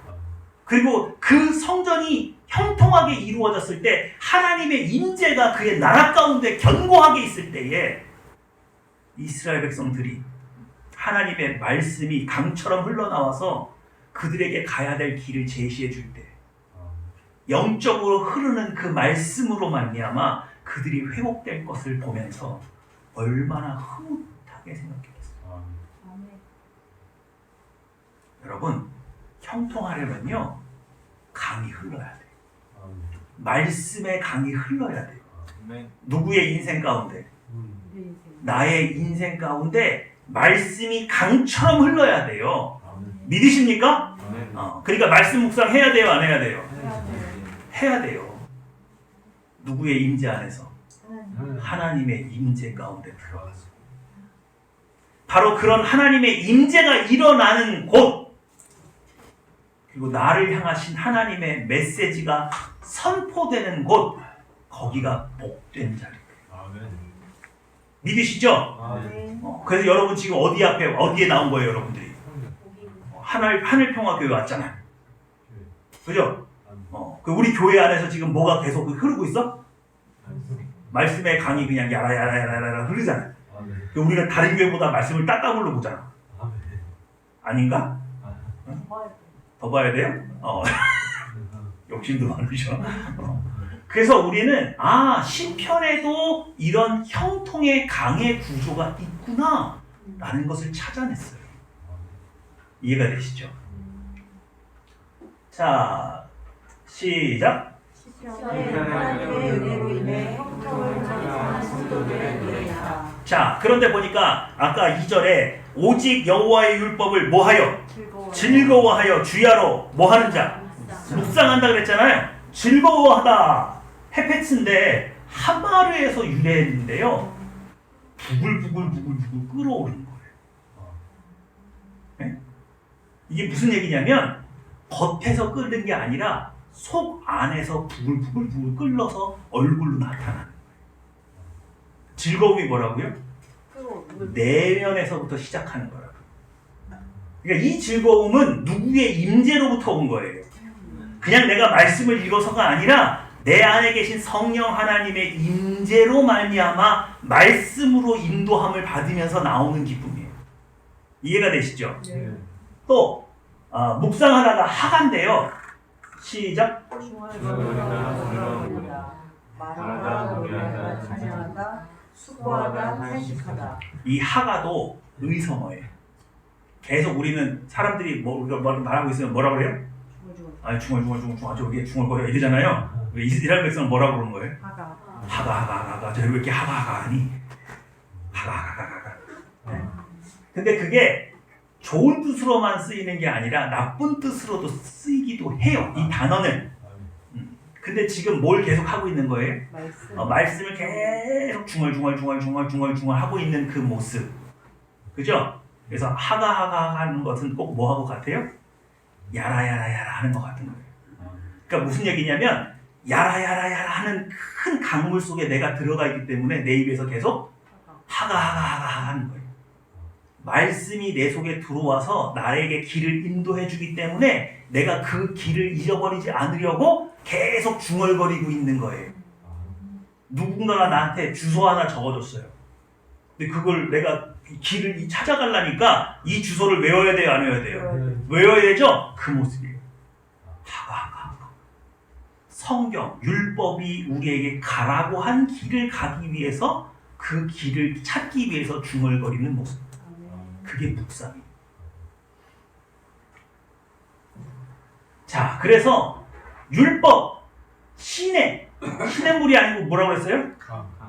A: 그리고 그 성전이 형통하게 이루어졌을 때 하나님의 임재가 그의 나라 가운데 견고하게 있을 때에 이스라엘 백성들이 하나님의 말씀이 강처럼 흘러나와서 그들에게 가야 될 길을 제시해 줄 때 영적으로 흐르는 그 말씀으로 말미암아 그들이 회복될 것을 보면서 얼마나 흐뭇하게 생각했겠어요. 여러분, 형통하려면요 강이 흘러야 돼요. 말씀의 강이 흘러야 돼요. 누구의 인생 가운데? 나의 인생 가운데 말씀이 강처럼 흘러야 돼요. 믿으십니까? 그러니까 말씀 묵상 해야 돼요, 안 해야 돼요? 해야 돼요. 누구의 임재 안에서? 하나님의 임재 가운데 들어가서 바로 그런 하나님의 임재가 일어나는 곳, 그리고 나를 향하신 하나님의 메시지가 선포되는 곳, 거기가 복된 자리예요. 믿으시죠? 그래서 여러분 지금 어디에 나온 거예요, 여러분들이? 하늘평화교회 왔잖아요. 그죠? 우리 교회 안에서 지금 뭐가 계속 흐르고 있어? 말씀의 강이 그냥 야라야라야라 흐르잖아요. 우리가 다른 교회보다 말씀을 따따블로 보잖아. 아닌가? 더 봐야 돼요? 욕심도 많으셔. 그래서 우리는 시편에도 이런 형통의 강의 구조가 있구나 라는 것을 찾아냈어요. 이해가 되시죠? 자, 시작! 자, 그런데 보니까 아까 2절에 오직 여호와의 율법을 뭐하여? 즐거워하여 주야로 뭐하는 자? 묵상한다 그랬잖아요. 즐거워하다. 헤페츠인데 하마르에서 유래했는데요. 부글부글 끓어오르는 거예요. 네? 이게 무슨 얘기냐면 겉에서 끓는 게 아니라 속 안에서 부글부글 끓어서 얼굴로 나타나는 거예요. 즐거움이 뭐라고요? 내면에서부터 시작하는 거라고. 그러니까 이 즐거움은 누구의 임재로부터 온 거예요. 그냥 내가 말씀을 읽어서가 아니라 내 안에 계신 성령 하나님의 임재로 말미암아 말씀으로 인도함을 받으면서 나오는 기쁨이에요. 이해가 되시죠?
D: 네.
A: 또 묵상하다가 하간데요. 시작.
C: 수고하다 탄식하다.
A: 이 하가도 의성어예요. 계속 우리는 사람들이 우리가 말하고 있으면 뭐라 그래요? 중얼 저기 중얼거려 이러잖아요. 이스라엘 백성은 뭐라고 그러는 거예요? 하가 저기 왜 이렇게 하가 하니? 하가. 네. 근데 그게 좋은 뜻으로만 쓰이는 게 아니라 나쁜 뜻으로도 쓰이기도 해요. 이 단어는. 근데 지금 뭘 계속 하고 있는 거예요? 말씀을 계속 중얼 하고 있는 그 모습. 그죠? 그래서 하가 하는 것은 꼭 뭐하고 같아요? 야라 하는 것 같은 거예요. 그러니까 무슨 얘기냐면 야라 하는 큰 강물 속에 내가 들어가 있기 때문에 내 입에서 계속 하가 하는 거예요. 말씀이 내 속에 들어와서 나에게 길을 인도해 주기 때문에 내가 그 길을 잊어버리지 않으려고 계속 중얼거리고 있는 거예요. 누군가가 나한테 주소 하나 적어줬어요. 근데 그걸 내가 길을 찾아가려니까 이 주소를 외워야 돼요, 안 외워야 돼요? 외워야 되죠? 그 모습이에요. 하가. 성경, 율법이 우리에게 가라고 한 길을 가기 위해서 그 길을 찾기 위해서 중얼거리는 모습. 그게 묵상이에요. 자, 그래서 율법, 시냇물이 아니고 뭐라고 그랬어요?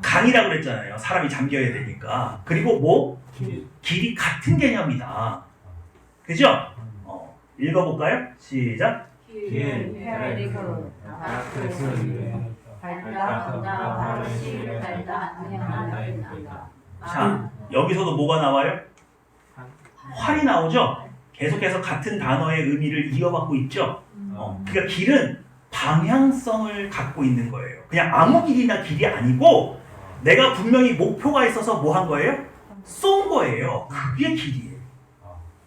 A: 강이라고 그랬잖아요. 사람이 잠겨야 되니까. 그리고 뭐? 길이 같은 개념이다. 그죠? 읽어볼까요? 시작. 자, 여기서도 뭐가 나와요? 활이 나오죠? 계속해서 같은 단어의 의미를 이어받고 있죠? 그러니까 길은 방향성을 갖고 있는 거예요. 그냥 아무 길이나 길이 아니고 내가 분명히 목표가 있어서 뭐 한 거예요? 쏜 거예요. 그게 길이에요.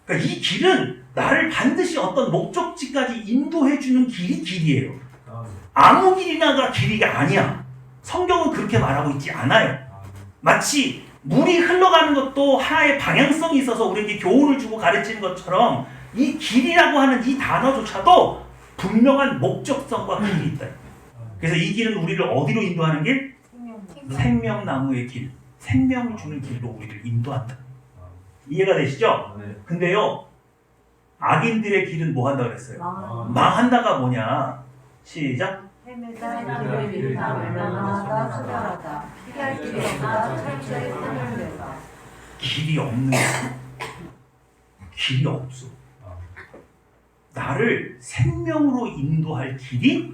A: 그러니까 이 길은 나를 반드시 어떤 목적지까지 인도해주는 길이 길이에요. 아무 길이나가 길이가 아니야. 성경은 그렇게 말하고 있지 않아요. 마치 물이 흘러가는 것도 하나의 방향성이 있어서 우리에게 교훈을 주고 가르치는 것처럼 이 길이라고 하는 이 단어조차도 분명한 목적성과 길이 있다. 그래서 이 길은 우리를 어디로 인도하는 길? 생명나무의 길, 생명을 주는 길로 우리를 인도한다. 이해가 되시죠?
B: 네.
A: 근데요, 악인들의 길은 뭐 한다고 그랬어요? 망한다가 뭐냐? 시작.
C: 헤매다 길다 멸망하다 수월하다 피할 길이 없다 철저히 뜸을 내다.
A: 길이 없는 거야. 길이 없어. 나를 생명으로 인도할 길이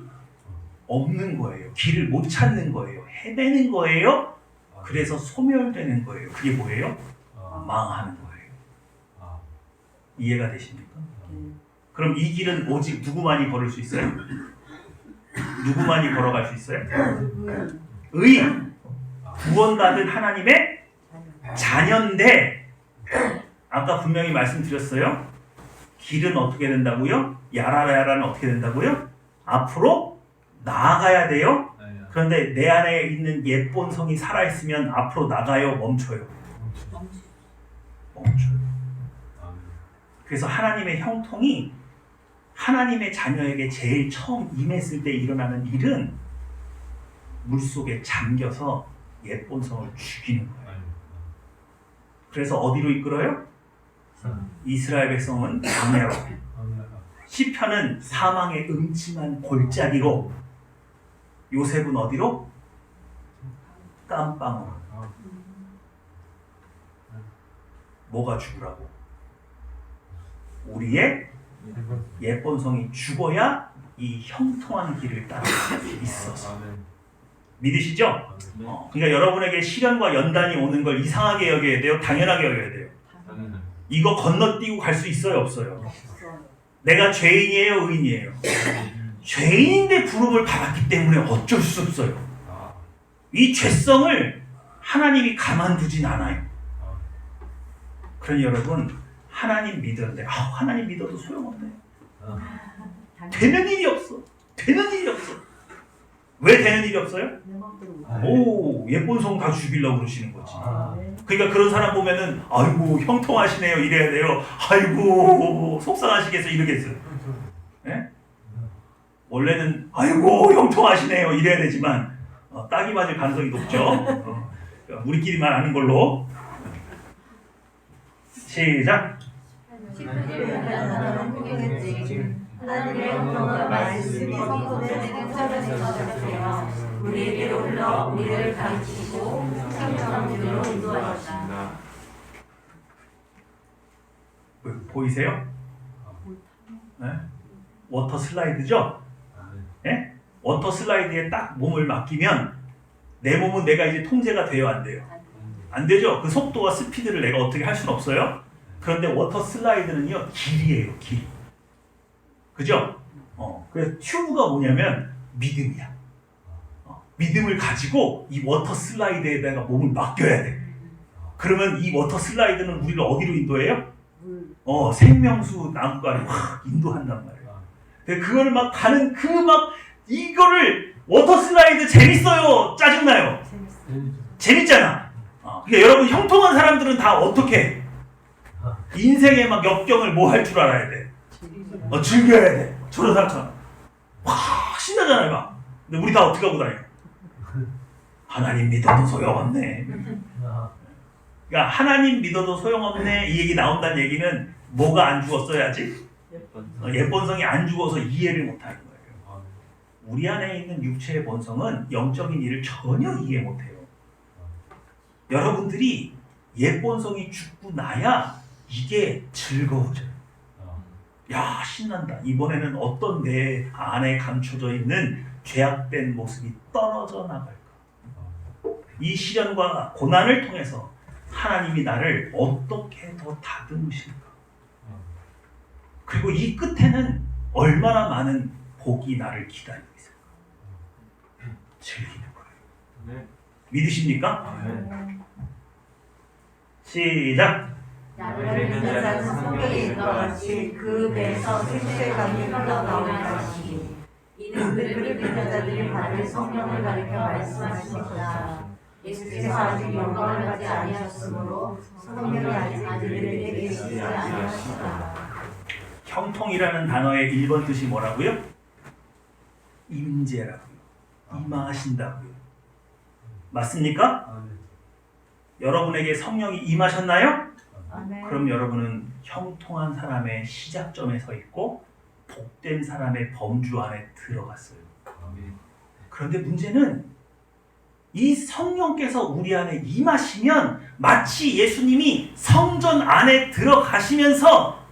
A: 없는 거예요. 길을 못 찾는 거예요. 헤매는 거예요. 그래서 소멸되는 거예요. 그게 뭐예요? 망하는 거예요. 이해가 되십니까? 그럼 이 길은 오직 누구만이 걸을 수 있어요? 누구만이 걸어갈 수 있어요? 의인, 구원받은 하나님의 자녀인데 아까 분명히 말씀드렸어요. 길은 어떻게 된다고요? 야라야라는 어떻게 된다고요? 앞으로 나아가야 돼요. 그런데 내 안에 있는 옛 본성이 살아있으면 앞으로 나가요? 멈춰요? 멈춰요. 그래서 하나님의 형통이 하나님의 자녀에게 제일 처음 임했을 때 일어나는 일은 물속에 잠겨서 옛 본성을 죽이는 거예요. 그래서 어디로 이끌어요? 이스라엘 백성은 광야로, 시편은 사망의 음침한 골짜기로, 요셉은 어디로? 깜빵으로. 뭐가 죽으라고? 우리의 옛 본성이 죽어야 이 형통한 길을 따를 수 있어서. 믿으시죠? 그러니까 여러분에게 시련과 연단이 오는 걸 이상하게 여겨야 돼요? 당연하게 여겨야 돼요? 이거 건너뛰고 갈 수 있어요? 없어요? 내가 죄인이에요? 의인이에요? 죄인인데 부름을 받았기 때문에 어쩔 수 없어요. 이 죄성을 하나님이 가만두진 않아요. 그러니 여러분, 하나님 믿었는데 하나님 믿어도 소용없네. 되는 일이 없어. 되는 일이 없어. 왜 되는 일이 없어요? 오, 옛 본성 다 죽이려고 그러시는 거지. 그러니까 그런 사람 보면은 아이고 형통하시네요 이래야 돼요. 아이고 속상하시겠어 이러겠어요. 예? 원래는 아이고 형통하시네요 이래야 되지만 딱이 맞을 가능성이 높죠. 그러니까 우리끼리만 아는 걸로. 시작.
C: 하나님의 형통과 말씀이 성도된 행사를 내주셨으며 우리에게 올라 우리를 가르치시고 생명한 길로 인도하셨다.
A: 보이세요? 네? 워터 슬라이드죠? 네? 워터 슬라이드에 딱 몸을 맡기면 내 몸은 내가 이제 통제가 돼요, 안 돼요? 안 되죠? 그 속도와 스피드를 내가 어떻게 할 수는 없어요. 그런데 워터 슬라이드는요, 길이에요, 길. 그죠? 그래서 튜브가 뭐냐면 믿음이야. 믿음을 가지고 이 워터 슬라이드에다가 몸을 맡겨야 돼. 그러면 이 워터 슬라이드는 우리를 어디로 인도해요? 생명수 나무가를 확 인도한단 말이에요. 그걸 막 가는 이거를 워터 슬라이드 재밌어요? 짜증나요? 재밌잖아. 그러니까 여러분 형통한 사람들은 다 어떻게 해? 인생의 막 역경을 뭐 할 줄 알아야 돼? 즐겨야 돼. 저런 사람 확 신나잖아요 막. 근데 우리 다 어떻게 하고 다녀요? 하나님 믿어도 소용없네. 그러니까 하나님 믿어도 소용없네 이 얘기 나온다는 얘기는 뭐가 안 죽었어야지? 옛 본성이 안 죽어서 이해를 못하는 거예요. 우리 안에 있는 육체의 본성은 영적인 일을 전혀 이해 못해요. 여러분들이 옛 본성이 죽고 나야 이게 즐거워져요. 야 신난다. 이번에는 어떤 내 안에 감춰져 있는 죄악된 모습이 떨어져 나갈까. 이 시련과 고난을 통해서 하나님이 나를 어떻게 더 다듬으실까. 그리고 이 끝에는 얼마나 많은 복이 나를 기다리고 있을까. 즐기는 거예요.
B: 네.
A: 믿으십니까?
B: 네.
A: 시작.
C: 나를 믿는 자는 성경에 있는 것 같이 그 배에서 생수의 강이 흘러나오는 것이니 이는 그를 믿는 자들이 받을 성령을 가리켜 말씀하시니라. 예수께서 아직 영광을 받지 아니하셨으므로 성령이 아직 그들에게 계시지 아니하시다.
A: 형통이라는 단어의 1번 뜻이 뭐라고요? 임재라고요. 임하신다고요. 맞습니까? 여러분에게 성령이 임하셨나요? 그럼 여러분은 형통한 사람의 시작점에 서 있고 복된 사람의 범주 안에 들어갔어요. 그런데 문제는 이 성령께서 우리 안에 임하시면 마치 예수님이 성전 안에 들어가시면서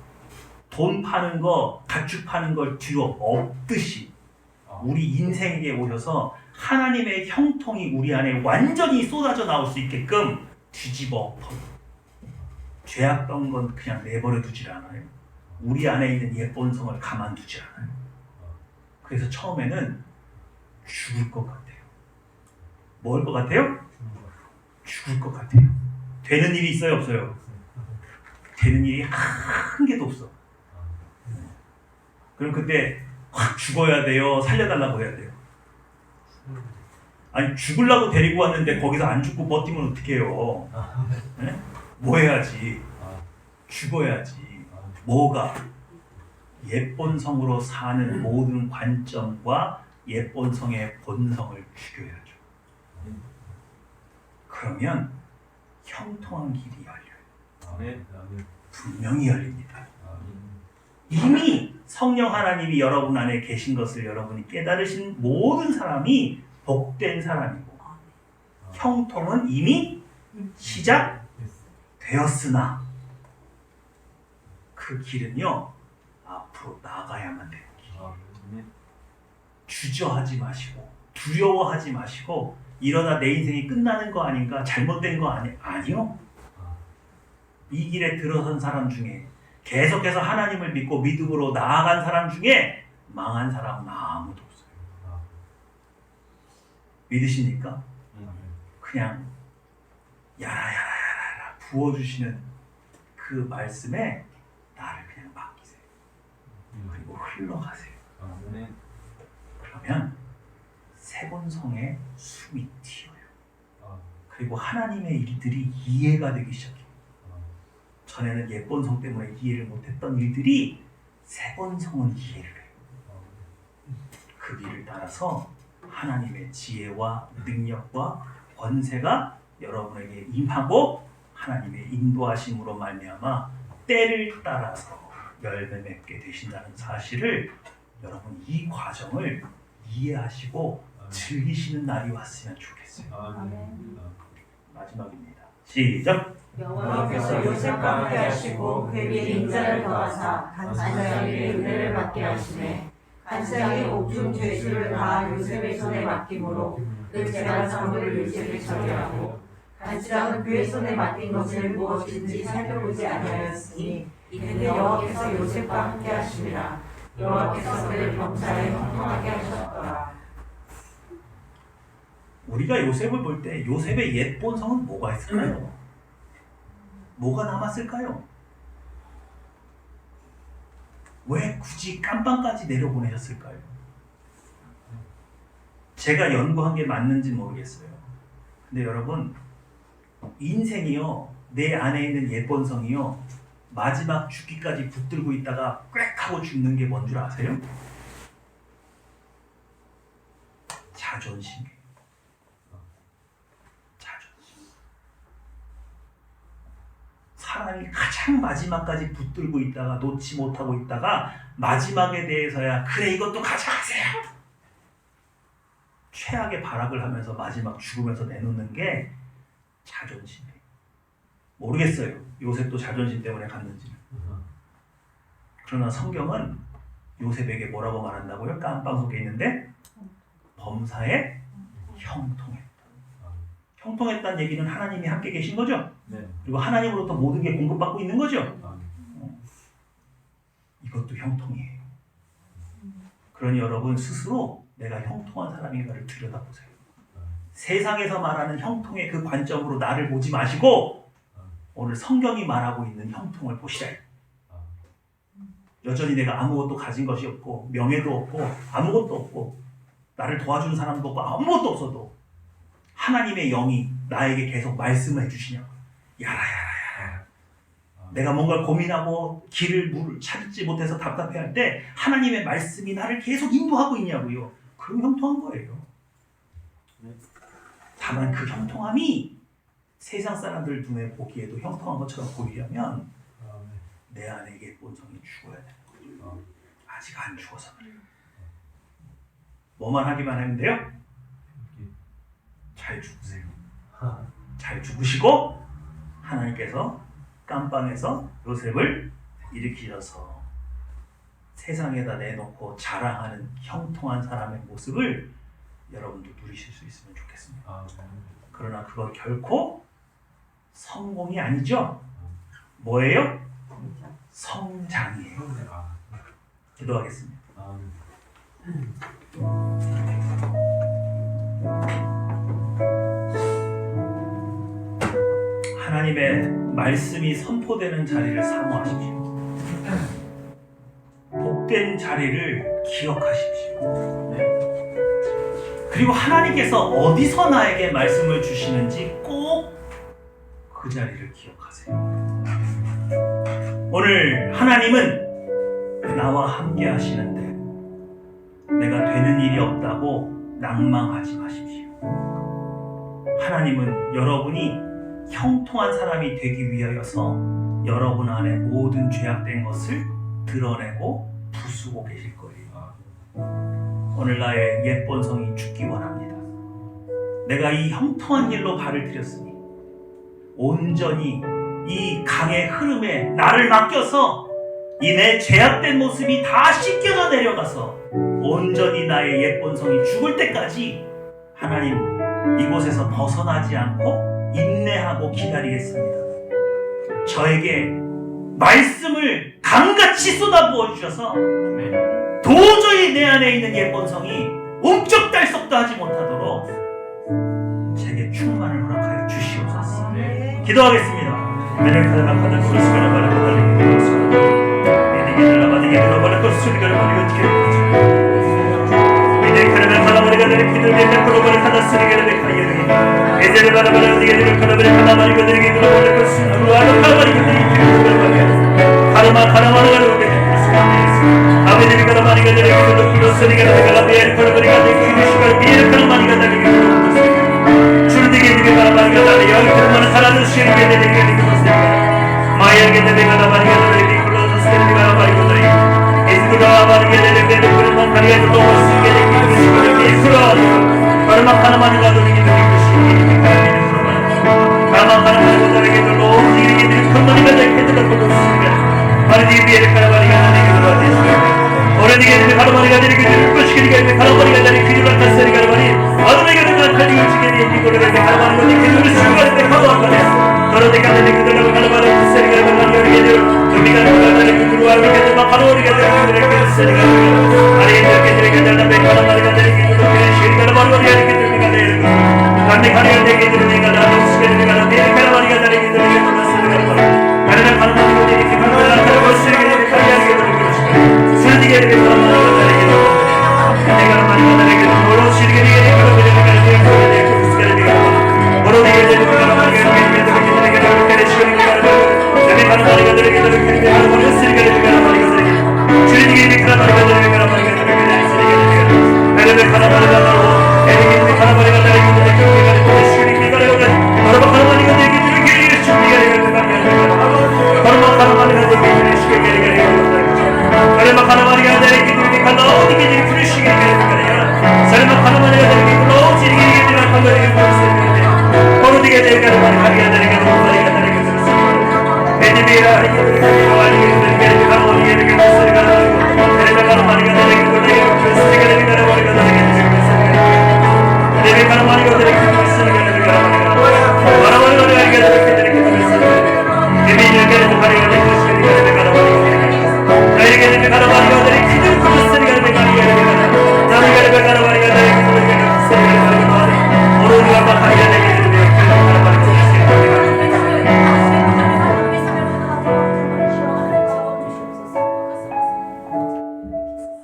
A: 돈 파는 거, 가축 파는 걸 뒤로 엎듯이 우리 인생에게 오셔서 하나님의 형통이 우리 안에 완전히 쏟아져 나올 수 있게끔 뒤집어 엎어요. 죄악던 건 그냥 내버려 두질 않아요. 우리 안에 있는 예쁜 성을 가만두지 않아요. 그래서 처음에는 죽을 것 같아요. 뭘 것 같아요? 죽을 것 같아요. 되는 일이 있어요, 없어요? 되는 일이 한 개도 없어. 그럼 그때 확 죽어야 돼요? 살려달라고 해야 돼요? 아니 죽으려고 데리고 왔는데 거기서 안 죽고 버티면 어떡해요? 네? 뭐 해야지? 죽어야지. 뭐가? 예쁜 성으로 사는 모든 관점과 예쁜 성의 본성을 죽여야죠. 그러면 형통한 길이 열려요. 분명히 열립니다. 이미 성령 하나님이 여러분 안에 계신 것을 여러분이 깨달으신 모든 사람이 복된 사람이고 형통은 이미 시작되었으나 그 길은요 앞으로 나가야만 되는 길이에요. 주저하지 마시고 두려워하지 마시고 이러다 내 인생이 끝나는 거 아닌가, 잘못된 거 아니요. 이 길에 들어선 사람 중에 계속해서 하나님을 믿고 믿음으로 나아간 사람 중에 망한 사람은 아무도 없어요. 믿으십니까? 그냥 야라야라야라 부어주시는 그 말씀에 나를 그냥 맡기세요. 그리고 흘러가세요. 그러면 세본성의 숨이 튀어요. 그리고 하나님의 일들이 이해가 되기 시작해요. 전에는 예본성 때문에 이해를 못했던 일들이 세본성은 이해를 해요. 그 길을 따라서 하나님의 지혜와 능력과 권세가 여러분에게 임하고 하나님의 인도하심으로 말미암아 때를 따라서 열매 맺게 되신다는 사실을 여러분 이 과정을 이해하시고 즐기시는 날이 왔으면 좋겠어요. 마지막입니다. 시작.
C: 여호와께서 요셉과 함께 하시고 그에게 인자를 더하사 간사에게 은혜를 받게 하시매 간사의 옥중 죄수를 다 요셉의 손에 맡김으로 그 재반 상물을 요셉이 처리하고 간사는 그의 손에 맡긴 것을 무엇인지 살펴보지 아니하였으니 이는 여호와께서 요셉과 함께 하심이라. 여호와께서 그를 범사에 형통하게 하셨더라.
A: 우리가 요셉을 볼 때 요셉의 옛 본성은 뭐가 있을까요? 뭐가 남았을까요? 왜 굳이 깜빵까지 내려보내셨을까요? 제가 연구한 게 맞는지 모르겠어요. 근데 여러분 인생이요 내 안에 있는 옛 본성이요 마지막 죽기까지 붙들고 있다가 꽥 하고 죽는 게 뭔 줄 아세요? 자존심. 사람이 가장 마지막까지 붙들고 있다가 놓지 못하고 있다가 마지막에 대해서야 그래 이것도 가져가세요. 최악의 발악을 하면서 마지막 죽으면서 내놓는 게 자존심이에요. 모르겠어요. 요셉도 자존심 때문에 갔는지. 그러나 성경은 요셉에게 뭐라고 말한다고요? 깜빵 속에 있는데 범사에 형통했다. 형통했다는 얘기는 하나님이 함께 계신 거죠?
B: 네.
A: 그리고 하나님으로부터 모든 게 공급받고 있는 거죠? 이것도 형통이에요. 그러니 여러분 스스로 내가 형통한 사람인가를 들여다보세요. 세상에서 말하는 형통의 그 관점으로 나를 보지 마시고 오늘 성경이 말하고 있는 형통을 보시라. 여전히 내가 아무것도 가진 것이 없고 명예도 없고 아무것도 없고 나를 도와주는 사람도 없고 아무것도 없어도 하나님의 영이 나에게 계속 말씀을 해주시냐고. 야라야라야라. 내가 뭔가 고민하고 물을 찾지 못해서 답답해할 때 하나님의 말씀이 나를 계속 인도하고 있냐고요. 그럼 형통한 거예요. 다만 그 형통함이 세상 사람들 눈에 보기에도 형통한 것처럼 보이려면 내 안에 예쁜 성이 죽어야 되는 거죠. 아직 안 죽어서 그래요. 뭐만 하기만 하면 돼요? 잘 죽으세요. 잘 죽으시고 하나님께서 깜빵에서 요셉을 일으키셔서 세상에다 내놓고 자랑하는 형통한 사람의 모습을 여러분도 누리실 수 있으면 좋겠습니다. 그러나 그건 결코 성공이 아니죠. 뭐예요? 성장이에요. 기도하겠습니다. 하나님의 말씀이 선포되는 자리를 사모하십시오. 복된 자리를 기억하십시오. 그리고 하나님께서 어디서 나에게 말씀을 주시는지 꼭 그 자리를 기억하세요. 오늘 하나님은 나와 함께 하시는데 내가 되는 일이 없다고 낭망하지 마십시오. 하나님은 여러분이 형통한 사람이 되기 위하여서 여러분 안에 모든 죄악된 것을 드러내고 부수고 계실 거예요. 오늘 나의 옛 본성이 죽기 원합니다. 내가 이 형통한 길로 발을 들였으니 온전히 이 강의 흐름에 나를 맡겨서 이 내 죄악된 모습이 다 씻겨져 내려가서 온전히 나의 옛 본성이 죽을 때까지 하나님 이곳에서 벗어나지 않고 인내하고 기다리겠습니다. 저에게 말씀을 강같이 쏟아부어 주셔서 도저히 내 안에 있는 옛 본성이 움쩍달싹도 하지 못하도록 제게 충만을 허락하여 주시옵소서. 기도하겠습니다.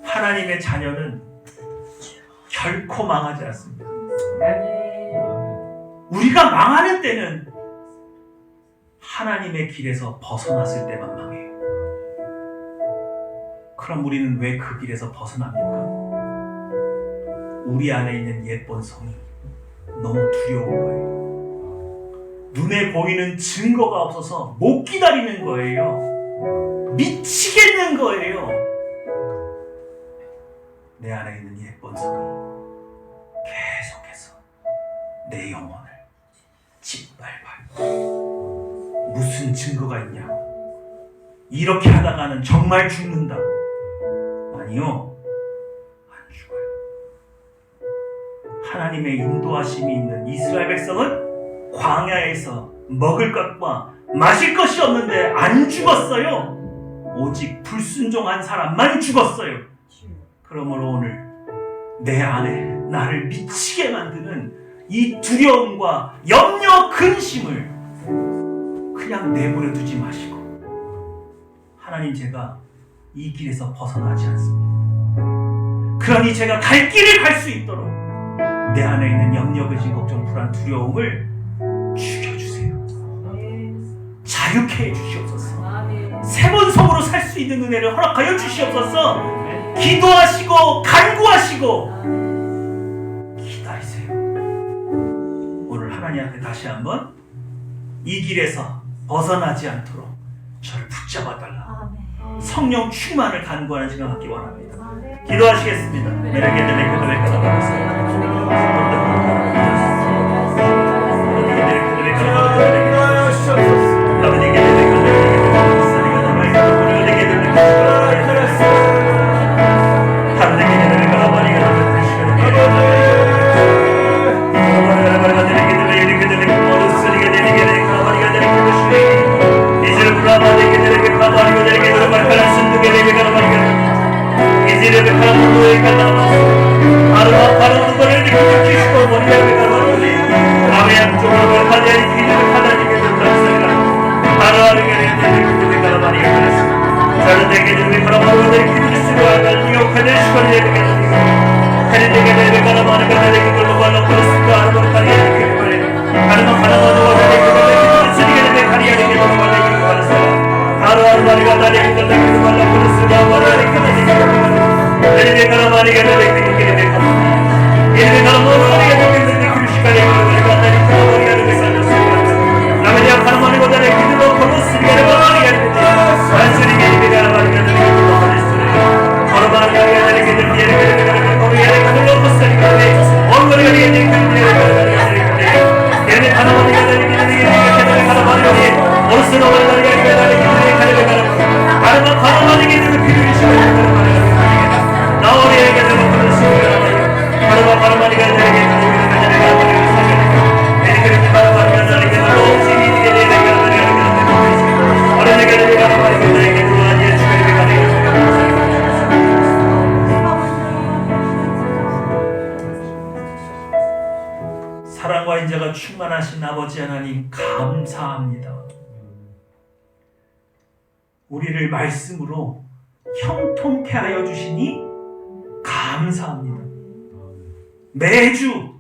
A: 하나님의 자녀는 결코 망하지 않습니다. 우리가 망하는 때는 하나님의 길에서 벗어났을 때만 망해요. 그럼 우리는 왜 그 길에서 벗어납니까? 우리 안에 있는 예쁜 성이 너무 두려운 거예요. 눈에 보이는 증거가 없어서 못 기다리는 거예요. 미치겠는 거예요. 내 안에 있는 예쁜 성이 계속해서 내 영혼을 짓밟아요. 무슨 증거가 있냐고. 이렇게 하다가는 정말 죽는다고. 아니요, 안 죽어요. 하나님의 인도하심이 있는 이스라엘 백성은 광야에서 먹을 것과 마실 것이 없는데 안 죽었어요. 오직 불순종한 사람만 죽었어요. 그러므로 오늘 내 안에 나를 미치게 만드는 이 두려움과 염려, 근심을 그냥 내버려 두지 마시고, 하나님, 제가 이 길에서 벗어나지 않습니다. 그러니 제가 갈 길을 갈 수 있도록 내 안에 있는 염려, 근심, 걱정, 불안, 두려움을 죽여주세요. 자유케 해주시옵소서. 새 본성으로 살 수 있는 은혜를 허락하여 주시옵소서. 기도하시고 간구하시고 기다리세요. 오늘 하나님 앞에 다시 한번 이 길에서 벗어나지 않도록 저를 붙잡아 달라. 성령 충만을 간구하는 시간 갖기 원합니다. 기도하시겠습니다. 사랑과 인자가 충만하신 아버지 하나님, 감사합니다. 우리를 말씀으로 형통케 하여 주시니 감사합니다. 매주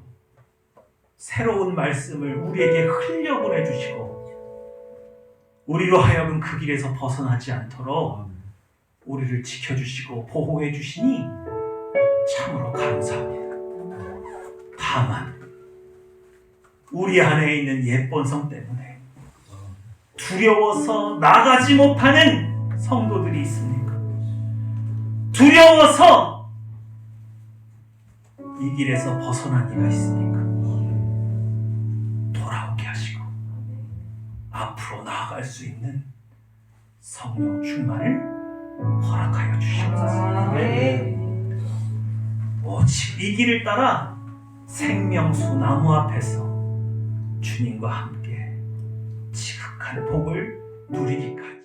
A: 새로운 말씀을 우리에게 흘려보내 주시고, 우리로 하여금 그 길에서 벗어나지 않도록 우리를 지켜주시고 보호해 주시니 참으로 감사합니다. 다만 우리 안에 있는 예쁜 성 때문에 두려워서 나가지 못하는 성도들이 있습니까? 두려워서 이 길에서 벗어난 이가 있습니까? 돌아오게 하시고 앞으로 나아갈 수 있는 성령 충만을 허락하여 주시옵소서. 오직 이 길을 따라 생명수 나무 앞에서 주님과 함께 지극한 복을 누리기까지